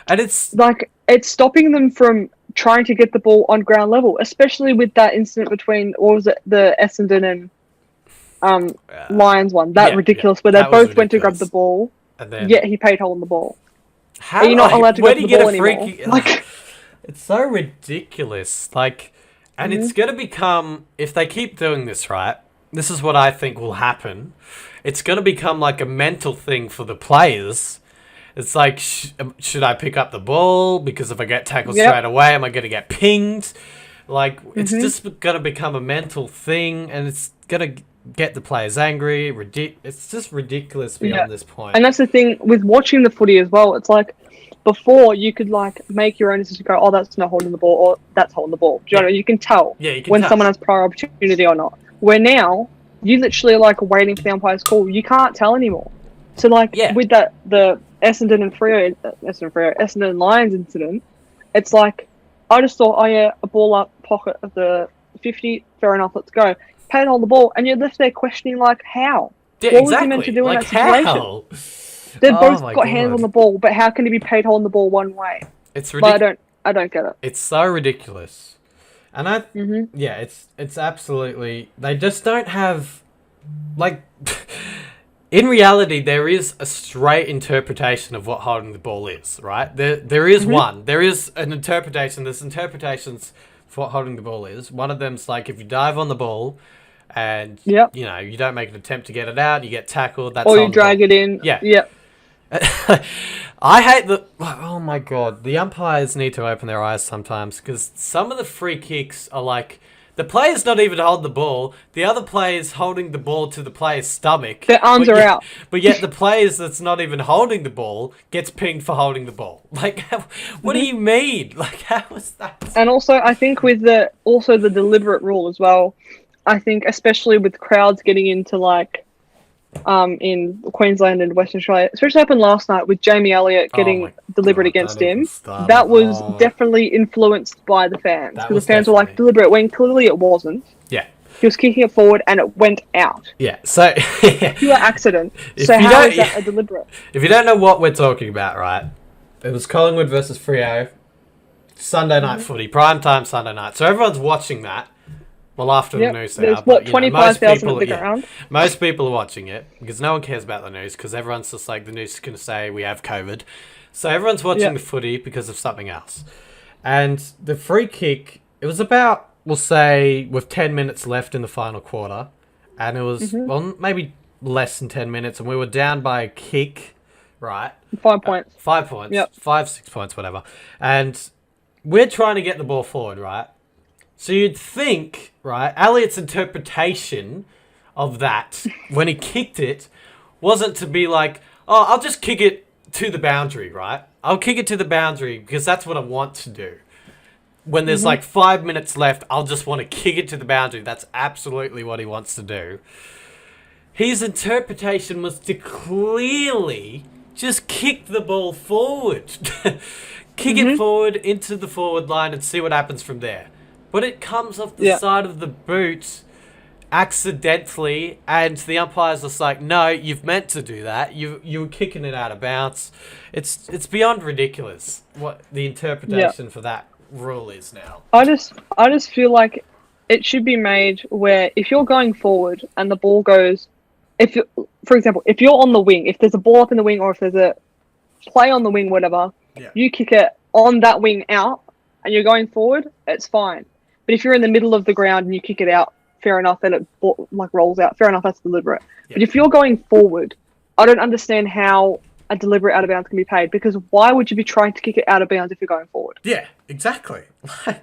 And it's like, it's stopping them from trying to get the ball on ground level, especially with that incident between, what was it, the Essendon and Lions one. That ridiculous, where they both went to grab the ball, and then, yet he paid hole in the ball. How are you not allowed to grab the ball anymore? Like, it's so ridiculous. Like, and it's going to become, if they keep doing this, right, this is what I think will happen. It's going to become like a mental thing for the players. It's like, should I pick up the ball? Because if I get tackled straight away, am I going to get pinged? Like, it's just going to become a mental thing, and it's going to get the players angry. It's just ridiculous beyond this point. And that's the thing with watching the footy as well. It's like before you could like make your own decision, go, oh, that's not holding the ball, or that's holding the ball. Do you know? You can tell when someone has prior opportunity or not. Where now you literally like waiting for the umpire's call. You can't tell anymore. So like with the Essendon Lions incident, it's like I just thought, oh yeah, a ball up pocket of the 50, fair enough, let's go. Paid on the ball, and you're left there questioning like how. Yeah, what was he meant to do in that situation? They've both got hands on the ball, but how can he be paid holding the ball one way? It's ridiculous. I don't get it. It's so ridiculous, and it's absolutely. They just don't have, like, in reality, there is a straight interpretation of what holding the ball is, right? There is one. There is an interpretation. There's interpretations for what holding the ball is. One of them's like if you dive on the ball. And, you know, you don't make an attempt to get it out, you get tackled. That's or you drag it in. Yeah. Yep. I hate the... Oh, my God. The umpires need to open their eyes sometimes because some of the free kicks are like... The player's not even holding the ball. The other player's holding the ball to the player's stomach. Their arms are out. But yet the players that's not even holding the ball gets pinged for holding the ball. Like, what do you mean? Like, how is that? And also, I think with the deliberate rule as well... I think especially with crowds getting into like in Queensland and Western Australia, especially happened last night with Jamie Elliott getting deliberate against him. That was definitely influenced by the fans because the fans were like deliberate when clearly it wasn't. Yeah. He was kicking it forward and it went out. Yeah. So pure accident. So how is that a deliberate? If you don't know what we're talking about, right? It was Collingwood versus Freo, Sunday night footy, prime time Sunday night. So everyone's watching that. Well, after the news, there's 25,000 at the ground. Most people are watching it because no one cares about the news because everyone's just like the news is going to say we have COVID, so everyone's watching the footy because of something else. And the free kick, it was about, we'll say, with 10 minutes left in the final quarter, and it was well maybe less than 10 minutes, and we were down by a kick, right? 5 points. 5 points. Yep. 5-6 points, whatever. And we're trying to get the ball forward, right? So you'd think, right, Elliott's interpretation of that when he kicked it wasn't to be like, oh, I'll just kick it to the boundary, right? I'll kick it to the boundary because that's what I want to do. When there's like 5 minutes left, I'll just want to kick it to the boundary. That's absolutely what he wants to do. His interpretation was to clearly just kick the ball forward. Kick it forward into the forward line and see what happens from there. But it comes off the side of the boot accidentally, and the umpire's just like, no, you've meant to do that. You were kicking it out of bounds. It's beyond ridiculous what the interpretation for that rule is now. I just feel like it should be made where if you're going forward and the ball goes, for example, if you're on the wing, if there's a ball up in the wing or if there's a play on the wing, whatever, you kick it on that wing out and you're going forward, it's fine. But if you're in the middle of the ground and you kick it out, fair enough, then it like rolls out. Fair enough, that's deliberate. Yeah. But if you're going forward, I don't understand how a deliberate out of bounds can be paid, because why would you be trying to kick it out of bounds if you're going forward? Yeah, exactly.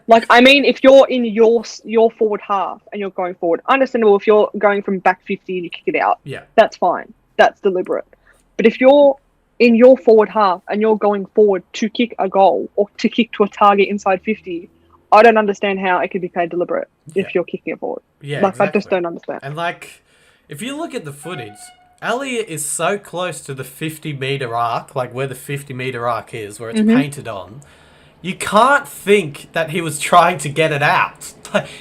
Like, I mean, if you're in your forward half and you're going forward, understandable if you're going from back 50 and you kick it out. Yeah. That's fine. That's deliberate. But if you're in your forward half and you're going forward to kick a goal or to kick to a target inside 50, I don't understand how it could be paid deliberate if you're kicking it forward. Yeah, like, exactly. I just don't understand. And, like, if you look at the footage, Elliott is so close to the 50-metre arc, like where the 50-metre arc is, where it's painted on, you can't think that he was trying to get it out.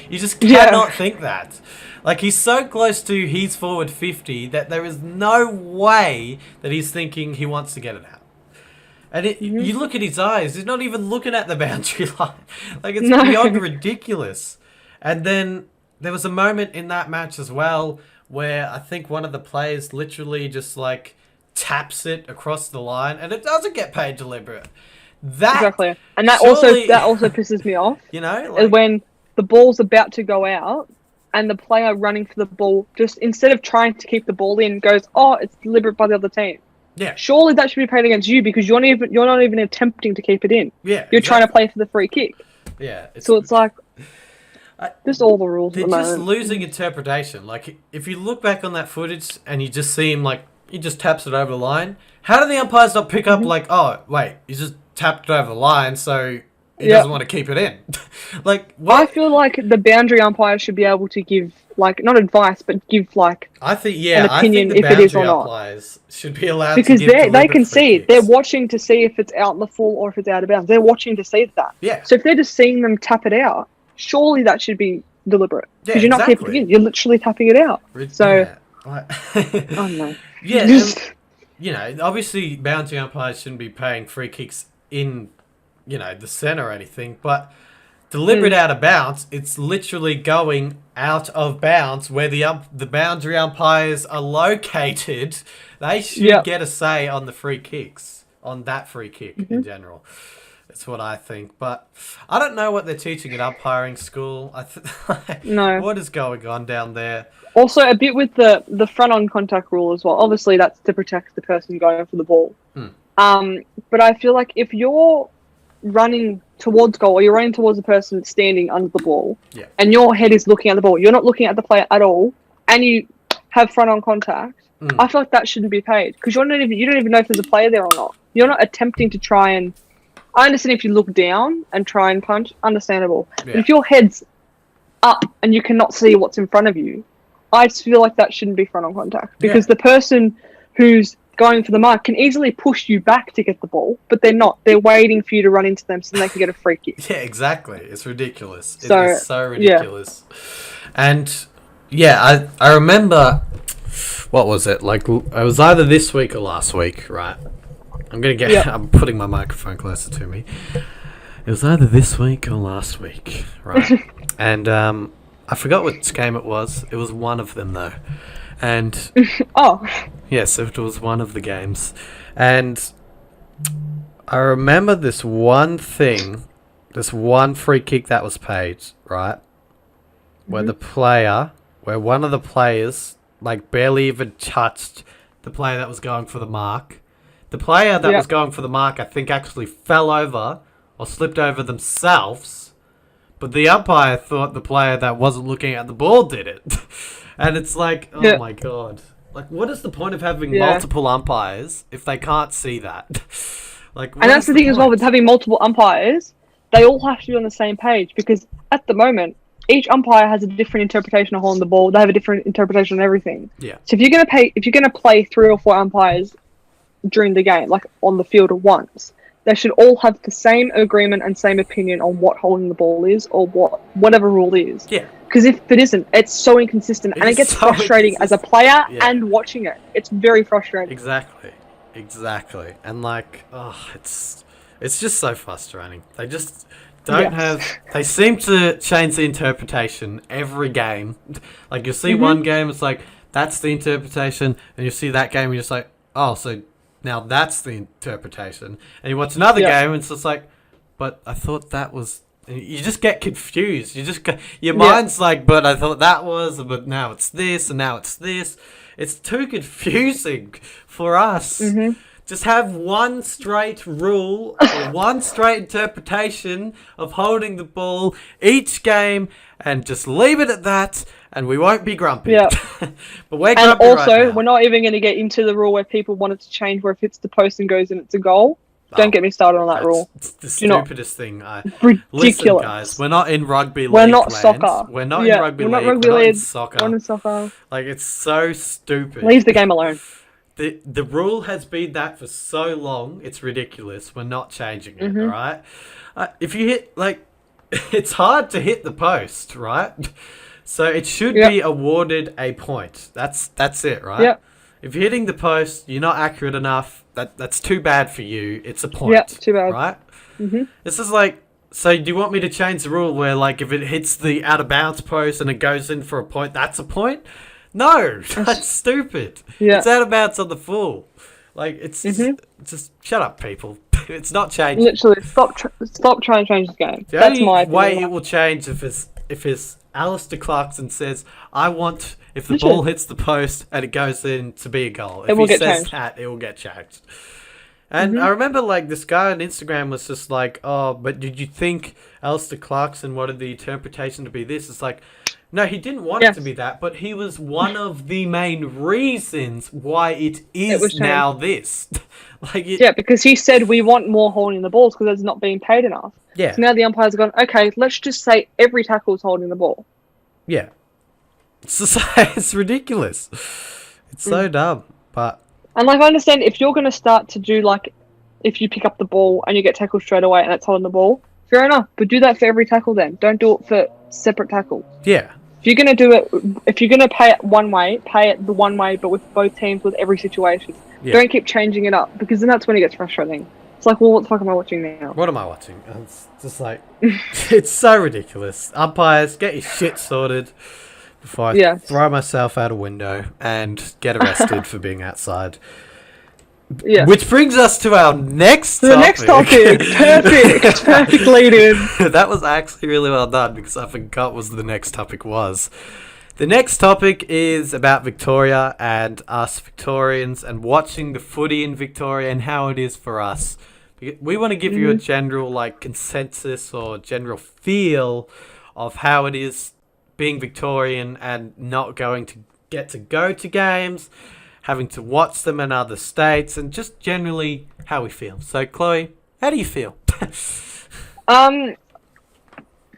You just cannot think that. Like, he's so close to his forward 50 that there is no way that he's thinking he wants to get it out. And you look at his eyes, he's not even looking at the boundary line. Like, it's beyond ridiculous. And then there was a moment in that match as well where I think one of the players literally just, like, taps it across the line, and it doesn't get paid deliberate. Exactly. And that also pisses me off. You know? Like, when the ball's about to go out and the player running for the ball, just instead of trying to keep the ball in, goes, oh, it's deliberate by the other team. Yeah. Surely that should be paid against you because you're not even attempting to keep it in. Yeah. You're trying to play for the free kick. Yeah. So it's like, Just all the rules. They're at the just moment. losing interpretation. Like, if you look back on that footage and you just see him, like, he just taps it over the line, how do the umpires not pick up, like, oh, wait, he just tapped it over the line, so he doesn't want to keep it in? Like, what? I feel like the boundary umpire should be able to give, like, not advice, but give, like, I think an opinion I think the if it is or boundary not. umpires should be allowed Because to give they can deliberate free see it. kicks. They're watching to see if it's out in the full or if it's out of bounds. They're watching to see that. Yeah. So if they're just seeing them tap it out, surely that should be deliberate. Because Yeah, you're not exactly. keeping it in. You're literally tapping it out. So, yeah. I don't know. Yeah, and, you know, obviously boundary umpires shouldn't be paying free kicks in, you know, the centre or anything, but deliberate out of bounds, it's literally going out of bounds where the boundary umpires are located. They should get a say on the free kicks, on that free kick in general. That's what I think. But I don't know what they're teaching at umpiring school. No. What is going on down there? Also, a bit with the front-on contact rule as well. Obviously, that's to protect the person going for the ball. But I feel like if you're running towards goal or you're running towards the person standing under the ball and your head is looking at the ball, you're not looking at the player at all, and you have front-on contact, I feel like that shouldn't be paid because you don't even know if there's a player there or not. You're not attempting to try and... I understand if you look down and try and punch, understandable. But if your head's up and you cannot see what's in front of you, I just feel like that shouldn't be front-on contact because the person who's going for the mark can easily push you back to get the ball, but they're not. They're waiting for you to run into them so they can get a free kick. Yeah, exactly. It's ridiculous. So, it is so ridiculous. And, yeah, I remember... What was it? Like, it was either this week or last week, right? I'm going to get... I'm putting my microphone closer to me. It was either this week or last week, right? And, I forgot which game it was. It was one of them, though. And... Yes, it was one of the games. And I remember this one thing, this one free kick that was paid, right? Where where one of the players, like, barely even touched the player that was going for the mark. The player that was going for the mark, I think, actually fell over or slipped over themselves. But the umpire thought the player that wasn't looking at the ball did it. And it's like, oh my God. Like, what is the point of having multiple umpires if they can't see that? Like, and that's the thing as well with having multiple umpires. They all have to be on the same page because at the moment, each umpire has a different interpretation of holding the ball. They have a different interpretation on everything. Yeah. So if you're gonna play 3 or 4 umpires during the game, like on the field at once, they should all have the same agreement and same opinion on what holding the ball is or whatever rule is. Yeah. Because if it isn't, it's so inconsistent and it gets so frustrating as a player and watching it. It's very frustrating. Exactly. And like, it's just so frustrating. They just don't have... They seem to change the interpretation every game. Like, you'll see one game, it's like, that's the interpretation, and you see that game, and you're just like, oh, so now that's the interpretation. And you watch another game, and it's just like, but I thought that was... You just get confused. Your mind's like, but I thought that was, but now it's this, and now it's this. It's too confusing for us. Just have one straight rule, or one straight interpretation of holding the ball each game, and just leave it at that, and we won't be grumpy. Yeah. But we're grumpy. And also, right now. We're not even going to get into the rule where people want it to change, where if it's the post and goes in, it's a goal. Don't get me started on that rule. It's the stupidest thing. Ridiculous. Listen, guys, we're not in rugby league. We're not soccer. We're not in rugby league. We're not in soccer. We're in soccer. Like, it's so stupid. Leave the game alone. The rule has been that for so long, it's ridiculous. We're not changing it, all right? If you hit, like, it's hard to hit the post, right? So it should be awarded a point. That's it, right? Yep. If you're hitting the post, you're not accurate enough, that's too bad for you. It's a point. Yep, too bad. Right? This is like, so do you want me to change the rule where, like, if it hits the out-of-bounds post and it goes in for a point, that's a point? No, that's stupid. Yeah. It's out of bounds on the full. Like, it's just shut up, people. It's not changing. Literally, stop trying to change the game. That's my opinion. The way it will change if it's Alistair Clarkson says, I want, if the ball hits the post and it goes in, to be a goal. If he says that, it will get changed. And I remember, like, this guy on Instagram was just like, oh, but did you think Alistair Clarkson wanted the interpretation to be this? It's like, no, he didn't want it to be that, but he was one of the main reasons why it is now this. Because he said we want more holding the balls because it's not being paid enough. Yeah. So now the umpires have gone, okay, let's just say every tackle is holding the ball. Yeah. It's ridiculous. It's so dumb, but... And, like, I understand if you're going to start to do, like, if you pick up the ball and you get tackled straight away and it's holding the ball, fair enough. But do that for every tackle then. Don't do it for separate tackles. Yeah. If you're going to do it, if you're going to pay it one way, pay it the one way, but with both teams, with every situation. Yeah. Don't keep changing it up, because then that's when it gets frustrating. It's like, well, what the fuck am I watching now? What am I watching? It's just like, it's so ridiculous. Umpires, get your shit sorted before I throw myself out a window and get arrested for being outside. Yeah. Which brings us to our next topic. The next topic. Perfect. Perfect lead in. That was actually really well done, because I forgot what the next topic was. The next topic is about Victoria and us Victorians and watching the footy in Victoria and how it is for us. We want to give you a general, like, consensus or general feel of how it is being Victorian and not going to get to go to games, having to watch them in other states, and just generally how we feel. So, Chloe, how do you feel?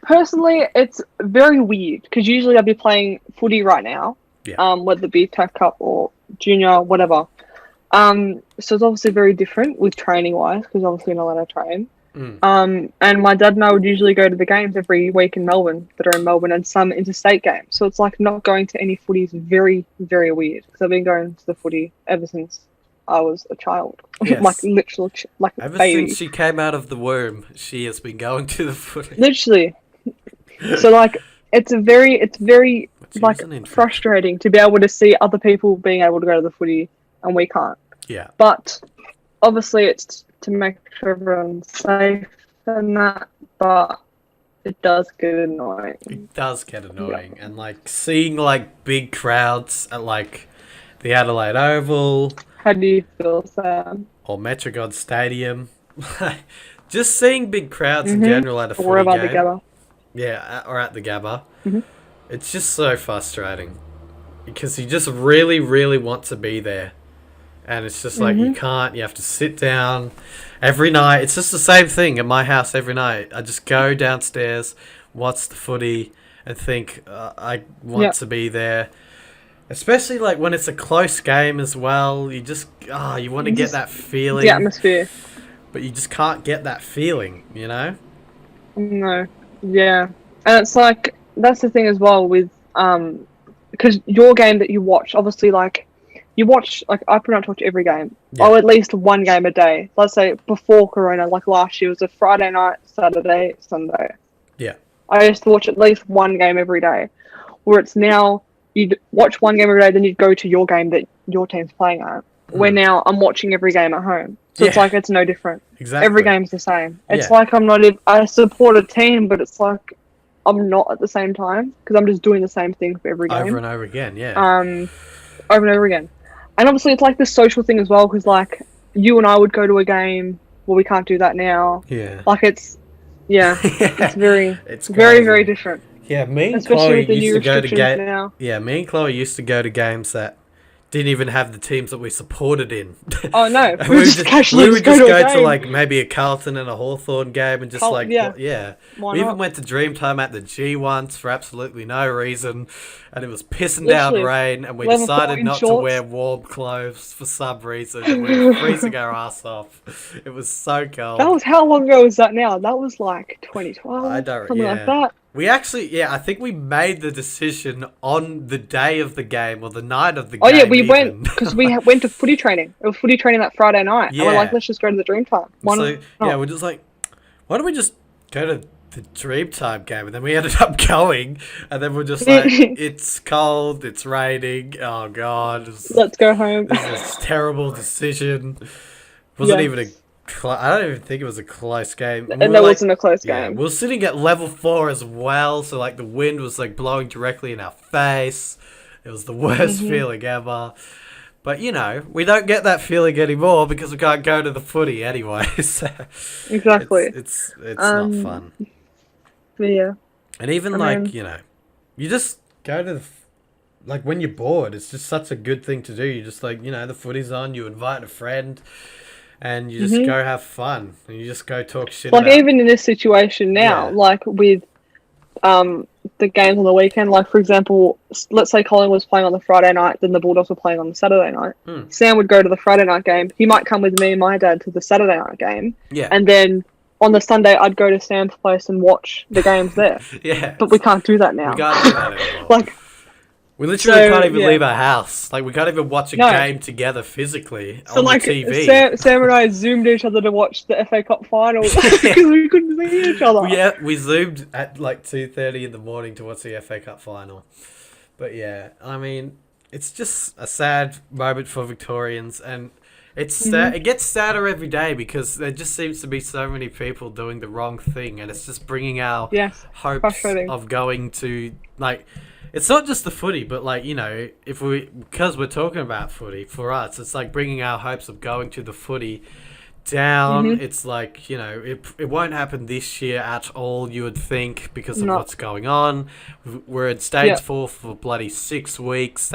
Personally, it's very weird, because usually I'd be playing footy right now, whether it be TAC Cup or Junior, whatever. So it's obviously very different with training-wise, because obviously you're not allowed to train. And my dad and I would usually go to the games every week in Melbourne, that are in Melbourne, and some interstate games. So it's like not going to any footy is very, very weird, because I've been going to the footy ever since I was a child. Yes. Like, literally, like a baby. Ever since she came out of the womb, she has been going to the footy. Literally. So, like, it's very like, frustrating to be able to see other people being able to go to the footy and we can't. Yeah. But obviously it's to make sure everyone's safe and that, but it does get annoying. It does get annoying. And, like, seeing, like, big crowds at, like, the Adelaide Oval. How do you feel, Sam? Or Metrogod Stadium. Just seeing big crowds in general at a footy game. The Gabba. Yeah, or at the Gabba. It's just so frustrating. Because you just really, really want to be there. And it's just like, you can't. You have to sit down every night. It's just the same thing at my house every night. I just go downstairs, watch the footy, and think, I want to be there. Especially, like, when it's a close game as well. You just, you want to get that feeling. The atmosphere. But you just can't get that feeling, you know? No. Yeah. And it's like, that's the thing as well with, because your game that you watch, obviously, like, you watch, like, I pretty much watch every game. Yeah. Or at least one game a day. Let's say before Corona, like last year, it was a Friday night, Saturday, Sunday. Yeah. I used to watch at least one game every day. Where it's now, you'd watch one game every day, then you'd go to your game that your team's playing at. Where now I'm watching every game at home. So it's like, it's no different. Exactly. Every game's the same. It's like I'm not, I support a team, but it's like I'm not at the same time. Because I'm just doing the same thing for every game. Over and over again, over and over again. And obviously it's like this social thing as well, because, like, you and I would go to a game, well, we can't do that now. Yeah. Like, it's very, it's very, very different. Yeah, me and Chloe used to go to games. Yeah, me and Chloe used to go to games that didn't even have the teams that we supported in. Oh, no. we would just go to, like, maybe a Carlton and a Hawthorn game and just, We even went to Dreamtime at the G once for absolutely no reason. And it was pissing down rain, and we decided not to wear warm clothes for some reason. And we were freezing our ass off. It was so cold. That was, how long ago was that now? That was like 2012, something like that. We actually, I think we made the decision on the day of the game or the night of the game. Oh yeah, we went, because we went to footy training. It was footy training that Friday night. Yeah. And we're like, let's just go to the Dreamtime. We're just like, why don't we just go to the Dreamtime game? And then we ended up going, and then we're just like, it's cold, it's raining, oh god. Let's go home. This is a terrible decision. Wasn't even I don't even think it was a close game. And that wasn't a close game. We were sitting at level 4 as well, so, like, the wind was, like, blowing directly in our face. It was the worst feeling ever. But, you know, we don't get that feeling anymore because we can't go to the footy anyway. So Exactly. It's not fun. Yeah. And even, you know, you just go to the... Like, when you're bored, it's just such a good thing to do. You just, like, you know, the footy's on, you invite a friend, and you just go have fun. And you just go talk shit like, about... even in this situation now, like, with the games on the weekend, like, for example, let's say Colin was playing on the Friday night, then the Bulldogs were playing on the Saturday night. Sam would go to the Friday night game. He might come with me and my dad to the Saturday night game. Yeah. And then on the Sunday, I'd go to Sam's place and watch the games there. Yeah. But we can't do that now. We can't do that anymore. Like... We literally can't even leave our house. Like, we can't even watch a game together physically on the TV. Sam and I zoomed each other to watch the FA Cup final because we couldn't see each other. Yeah, we zoomed at like 2:30 in the morning to watch the FA Cup final. But yeah, I mean, it's just a sad moment for Victorians, and it gets sadder every day because there just seems to be so many people doing the wrong thing, and it's just bringing our hopes of going to, like... It's not just the footy, but, like, you know, because we're talking about footy, for us, it's like bringing our hopes of going to the footy down. It's like, you know, it won't happen this year at all, you would think, because of what's going on. We're in stage 4 for bloody 6 weeks,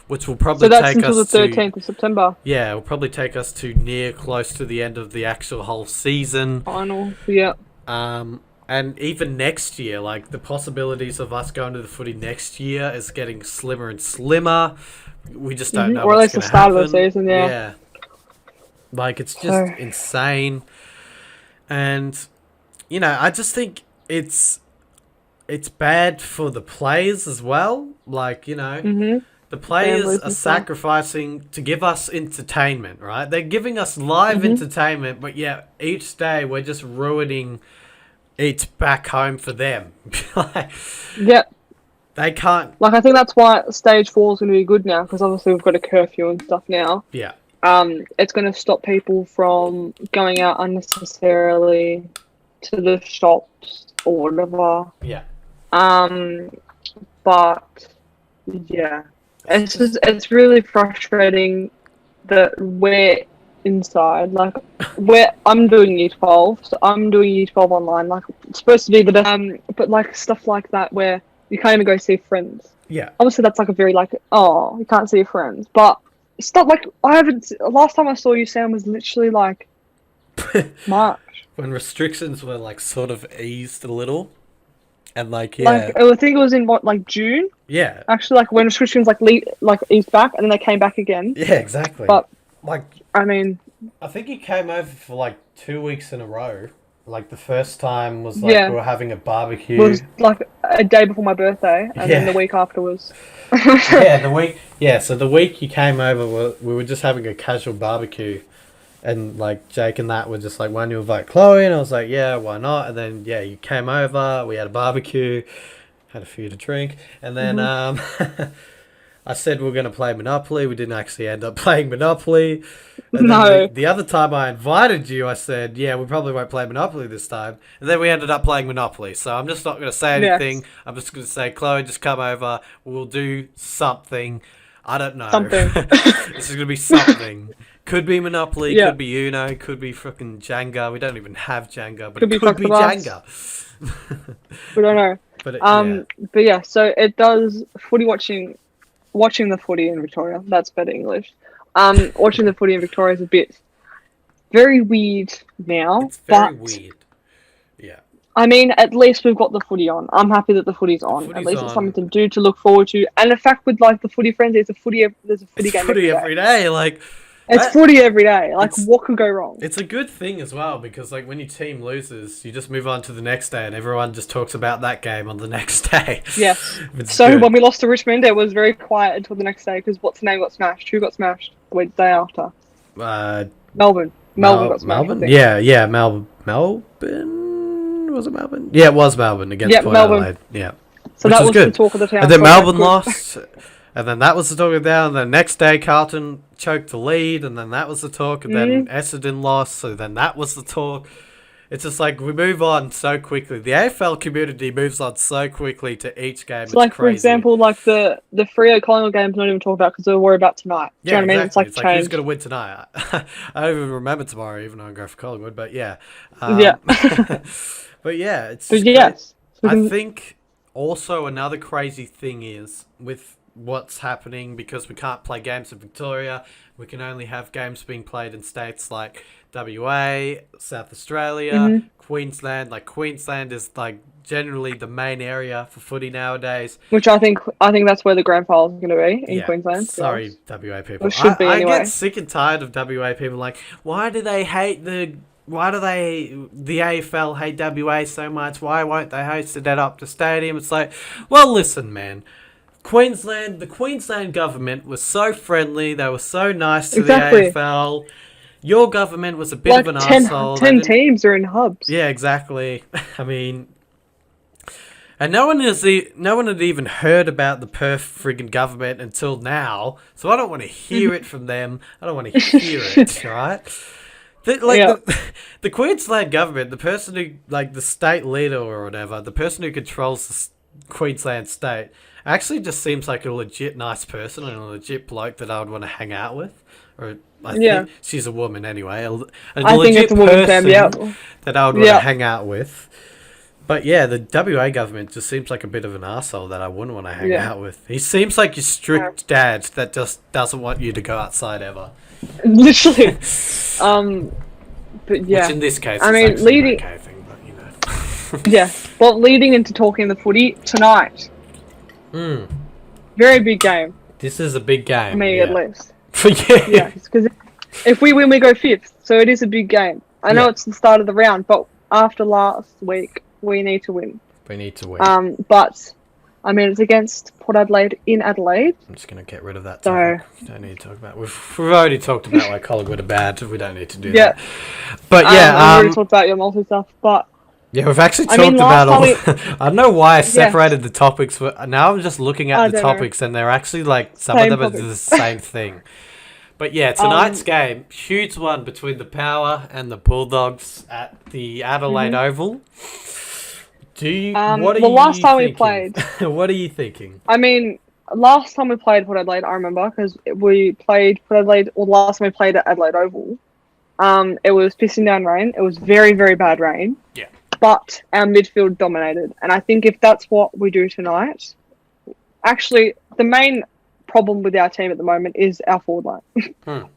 which will probably take us until the 13th of September. Yeah, it will probably take us to close to the end of the actual whole season. Final, yeah. And even next year, like, the possibilities of us going to the footy next year is getting slimmer and slimmer. We just don't know what's going to happen. Or at least the start of the season, yeah. Like, it's just insane. And, you know, I just think it's bad for the players as well. Like, you know, the players are sacrificing to give us entertainment, right? They're giving us live entertainment, but yeah, each day we're just ruining... It's back home for them. They can't... Like, I think that's why stage 4 is going to be good now, because obviously we've got a curfew and stuff now. Yeah. It's going to stop people from going out unnecessarily to the shops or whatever. Yeah. But, yeah. It's really frustrating that we're inside, like, I'm doing year 12, so I'm doing year 12 online, like, it's supposed to be the best, but, like, stuff like that where you can't even go see friends. Yeah. Obviously that's like a very, like, oh, you can't see your friends, but it's not like, last time I saw you, Sam, was literally like March. When restrictions were, like, sort of eased a little. And, like, like, I think it was in June? Yeah. Actually, like, when restrictions eased back and then they came back again. Yeah, exactly. But like, I mean, I think he came over for like 2 weeks in a row. Like, the first time was like we were having a barbecue. It was like a day before my birthday, and then the week after was. So the week you came over, we were just having a casual barbecue, and like Jake and that were just like, "Why don't you invite Chloe?" And I was like, "Yeah, why not?" And then you came over, we had a barbecue, had a few to drink, and then I said we were going to play Monopoly. We didn't actually end up playing Monopoly. And then the other time I invited you, I said, yeah, we probably won't play Monopoly this time. And then we ended up playing Monopoly. So I'm just not going to say anything. Yes. I'm just going to say, Chloe, just come over. We'll do something. I don't know. Something. This is going to be something. Could be Monopoly. Could be Uno. Could be fucking Jenga. We don't even have Jenga. But it could be Jenga. We don't know. But yeah, so it does footy watching the footy in Victoria. That's better English. Watching the footy in Victoria is a bit very weird now. It's very weird. Yeah. I mean, at least we've got the footy on. I'm happy that the footy's on. At least it's something to do, to look forward to. And the fact with like the Footy Friends, there's a footy game every day. Like, it's footy every day. Like, what could go wrong? It's a good thing as well, because like when your team loses, you just move on to the next day, and everyone just talks about that game on the next day. Yes. So when we lost to Richmond, it was very quiet until the next day, because what's the name got smashed? Who got smashed the day after? Melbourne. Melbourne got smashed. Melbourne? Yeah, Melbourne. Was it Melbourne? Yeah, it was Melbourne against Port Adelaide. Yeah. So that was the talk of the town. And then Melbourne lost. And then that was the talk of the town. And then the next day, Carlton choked the lead. And then that was the talk. And then Essendon lost. So then that was the talk. It's just like we move on so quickly. The AFL community moves on so quickly to each game. It's like, crazy. For example, like the Freo Collingwood game's not even talked about because we'll worry about tonight. Do you know what I mean? Exactly. It's like who's going to win tonight? I don't even remember tomorrow, even though I go for Collingwood. But yeah. Yeah. But yeah, it's. But yes. I think also another crazy thing is with what's happening because we can't play games in Victoria. We can only have games being played in states like WA, South Australia, Queensland. Like Queensland is like generally the main area for footy nowadays. Which I think that's where the grand final is going to be in Queensland. Sorry, WA people. It should be anyway. I get sick and tired of WA people. Like, why do the AFL hate WA so much? Why won't they host it at Optus Stadium? It's like, well, listen, man. The Queensland government was so friendly. They were so nice to the AFL. Your government was a bit of an arsehole. 10 teams are in hubs. Yeah, exactly. I mean, and no one had even heard about the Perth friggin' government until now. So I don't want to hear it from them. I don't want to hear it, right? The Queensland government, the person who, like the state leader or whatever, the person who controls the Queensland state, actually just seems like a legit nice person and a legit bloke that I would want to hang out with. Or I think she's a woman anyway. A legit person that I would want to hang out with. But yeah, the WA government just seems like a bit of an arsehole that I wouldn't want to hang out with. He seems like your strict dad that just doesn't want you to go outside ever. Literally. But yeah. Which in this case I mean, leading... an okay thing, but you know. Yeah. Well, leading into talking the footy tonight. Very big game. This is a big game. For me, at least. Yeah. Because if we win, we go 5th. So it is a big game. I know it's the start of the round, but after last week, we need to win. But I mean, it's against Port Adelaide in Adelaide. I'm just going to get rid of that topic. We don't need to talk about. We've already talked about why Collingwood are bad. We don't need to do that. But yeah, we've already talked about your multi stuff. But yeah, we've actually talked about all. I don't know why I separated the topics. But now I'm just looking at the topics, and they're actually like some of them are the same thing. But yeah, tonight's game, huge one between the Power and the Bulldogs at the Adelaide Oval. Last time we played. What are you thinking? I mean, last time we played Port Adelaide, I remember, because we played Port Adelaide, or last time we played at Adelaide Oval, it was pissing down rain. It was very, very bad rain. Yeah. But our midfield dominated. And I think if that's what we do tonight, actually, the main problem with our team at the moment is our forward line.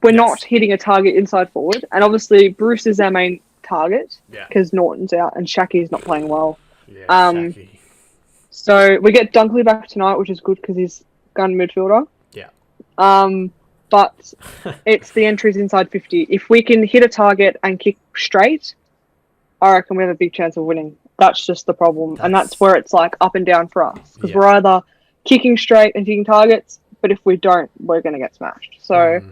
We're not hitting a target inside forward. And obviously, Bruce is our main target because Norton's out and Shaki's not playing well. Yeah, so we get Dunkley back tonight, which is good because he's gun midfielder. Yeah. But it's the entries inside 50. If we can hit a target and kick straight, I reckon we have a big chance of winning. That's just the problem. And that's where it's like up and down for us. Because we're either kicking straight and hitting targets, but if we don't, we're going to get smashed. So...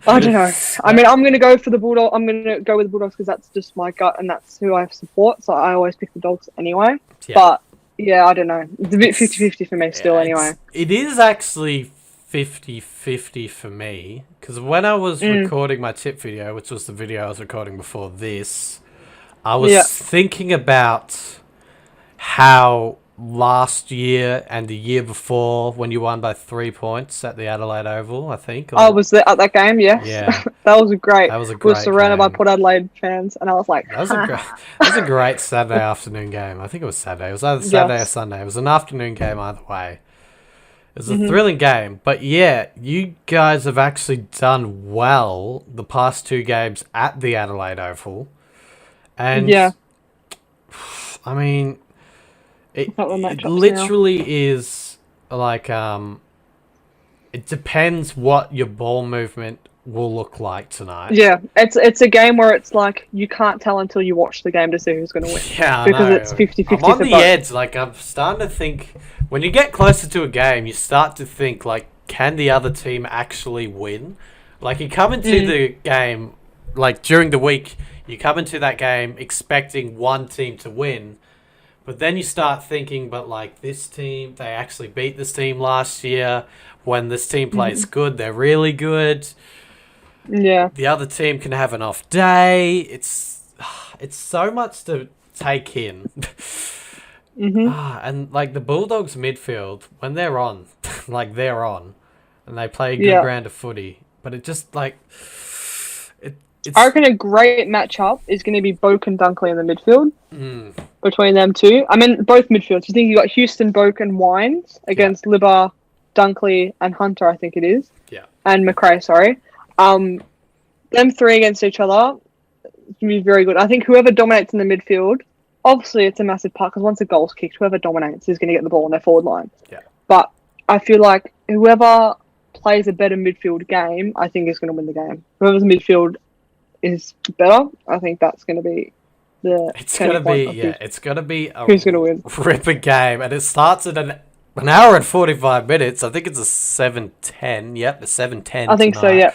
I don't know. I mean, I'm going to go for the Bulldog. I'm going to go with the Bulldogs because that's just my gut and that's who I support. So I always pick the Dogs anyway. Yeah. But yeah, I don't know. It's a bit 50-50 for me still anyway. It is actually 50-50 for me because when I was recording my tip video, which was the video I was recording before this, I was thinking about how last year and the year before when you won by 3 points at the Adelaide Oval, I think. I was there at that game, yes. Yeah. That was great. That was a great We were surrounded game. by Port Adelaide fans, and I was like... That was a great Saturday afternoon game. I think it was Saturday. It was either Saturday or Sunday. It was an afternoon game either way. It was a thrilling game. But yeah, you guys have actually done well the past 2 games at the Adelaide Oval. And, I mean... It literally is like it depends what your ball movement will look like tonight. Yeah, it's a game where it's like you can't tell until you watch the game to see who's going to win. Yeah, because it's 50-50. I'm on the edge. Like I'm starting to think when you get closer to a game, you start to think like, can the other team actually win? Like you come into the game, like during the week, you come into that game expecting one team to win. But then you start thinking, but like this team, they actually beat this team last year. When this team plays good, they're really good. Yeah. The other team can have an off day. It's it's so much to take in. Mm-hmm. And like the Bulldogs midfield, when they're on, like they're on, and they play a good Yeah. brand of footy, but it just like it's. I reckon a great matchup is going to be Boak and Dunkley in the midfield Mm, between them two. I mean, both midfields. You think you got Houston, Boak, and Wines against Libba, Dunkley, and Hunter. I think it is. Yeah. And McRae. Sorry. Them three against each other can be very good. I think whoever dominates in the midfield. Obviously, it's a massive part because once a goal's kicked, whoever dominates is going to get the ball on their forward line. Yeah. But I feel like whoever plays a better midfield game, I think is going to win the game. Whoever's midfield is better, I think that's going to be the. It's gonna be a who's going to win. ripper game, and it starts at an hour and 45 minutes. I think it's a 7:10. Yep, a 7:10. I think so. Yeah.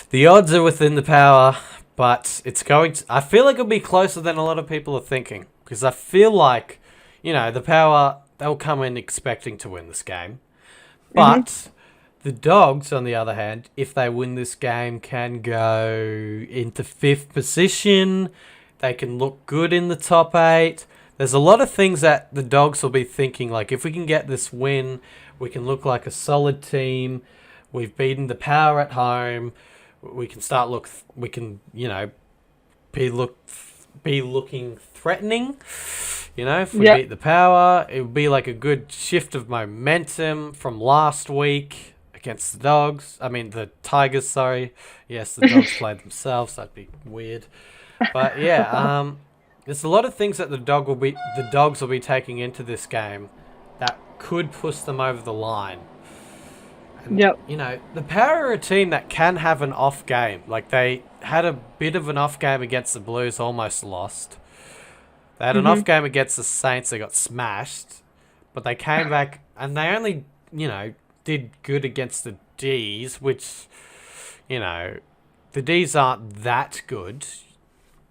The odds are within the Power. But it's going to... I feel like it'll be closer than a lot of people are thinking. Because I feel like, the Power, they'll come in expecting to win this game. But the Dogs, on the other hand, if they win this game, can go into 5th position. They can look good in the top 8. There's a lot of things that the Dogs will be thinking. Like, if we can get this win, we can look like a solid team. We've beaten the Power at home. We can be looking threatening. If we beat the Power, it would be like a good shift of momentum from last week against the Dogs. I mean, the Tigers, sorry. Yes, the Dogs played themselves. That'd be weird. But yeah, there's a lot of things that the Dogs will be taking into this game that could push them over the line. And, the Power are a team that can have an off game. Like, they had a bit of an off game against the Blues, almost lost. They had an off game against the Saints, they got smashed. But they came back, and they only, did good against the Ds, which, the Ds aren't that good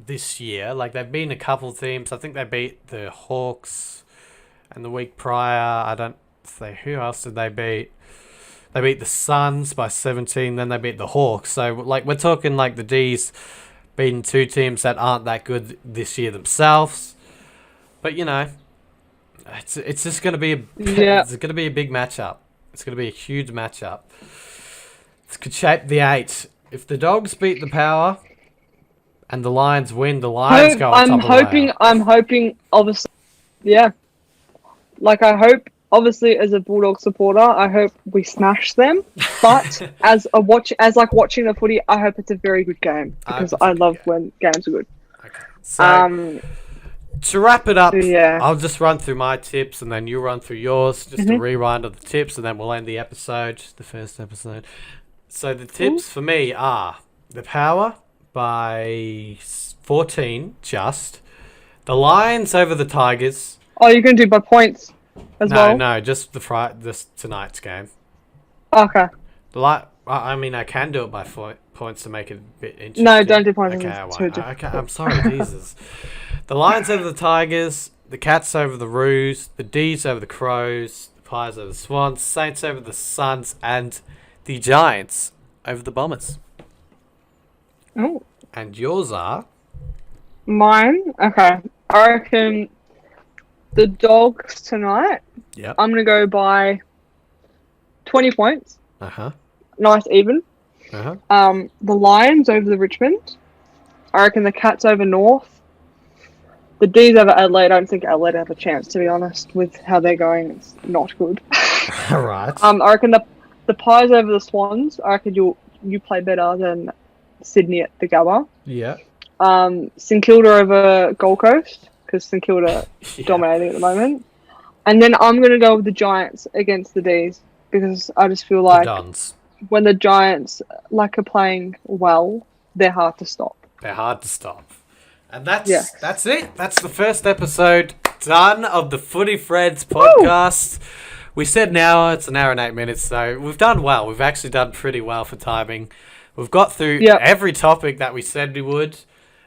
this year. Like, they've been a couple teams. I think they beat the Hawks, and the week prior, I don't say, who else did they beat? They beat the Suns by 17, then they beat the Hawks. So, like, we're talking like the D's beating two teams that aren't that good this year themselves. But it's just going to be it's going to be a big matchup. It's going to be a huge matchup. This could shape the 8. If the Dogs beat the Power and the Lions win, the Lions go on top of the ladder. I'm hoping, obviously, yeah. Like, I hope. Obviously, as a Bulldog supporter, I hope we smash them. But as watching the footy, I hope it's a very good game because I love when games are good. Okay. So to wrap it up, yeah. I'll just run through my tips and then you run through yours. Just a rewind of the tips, and then we'll end the episode, the first episode. So the tips for me are the Power by 14, just the Lions over the Tigers. Oh, you're going to do by points. No, just this tonight's game. Okay. I mean, I can do it by points to make it a bit interesting. No, don't do points. Okay, I won't. Okay, I'm sorry, Jesus. The Lions over the Tigers, the Cats over the Roos, the D's over the Crows, the Pies over the Swans, Saints over the Suns, and the Giants over the Bombers. Oh. And yours are? Mine? Okay. I reckon the Dogs tonight. Yep. I'm going to go by 20 points. Uh-huh. Nice even. Uh-huh. The Lions over the Richmond. I reckon the Cats over North. The D's over Adelaide. I don't think Adelaide have a chance, to be honest, with how they're going. It's not good. All right. I reckon the Pies over the Swans. I reckon you play better than Sydney at the Gabba. Yeah. St Kilda over Gold Coast, because St Kilda dominating at the moment. And then I'm going to go with the Giants against the D's, because I just feel like when the Giants are playing well, they're hard to stop. They're hard to stop. And that's it. That's the first episode done of the Footy Friends podcast. Woo! We said an hour. It's an hour and 8 minutes, so we've done well. We've actually done pretty well for timing. We've got through every topic that we said we would.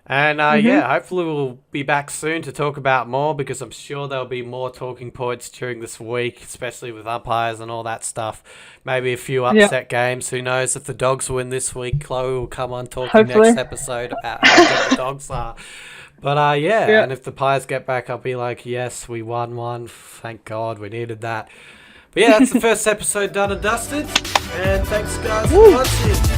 And hopefully we'll be back soon to talk about more, because I'm sure there'll be more talking points during this week, especially with umpires and all that stuff. Maybe a few upset games. Who knows? If the Dogs win this week, Chloe will come on talking next episode about how good the Dogs are. But Yeah. and if the Pies get back, I'll be like, yes, we won one. Thank God, we needed that. But yeah, that's the first episode done and dusted. And thanks, guys, for watching.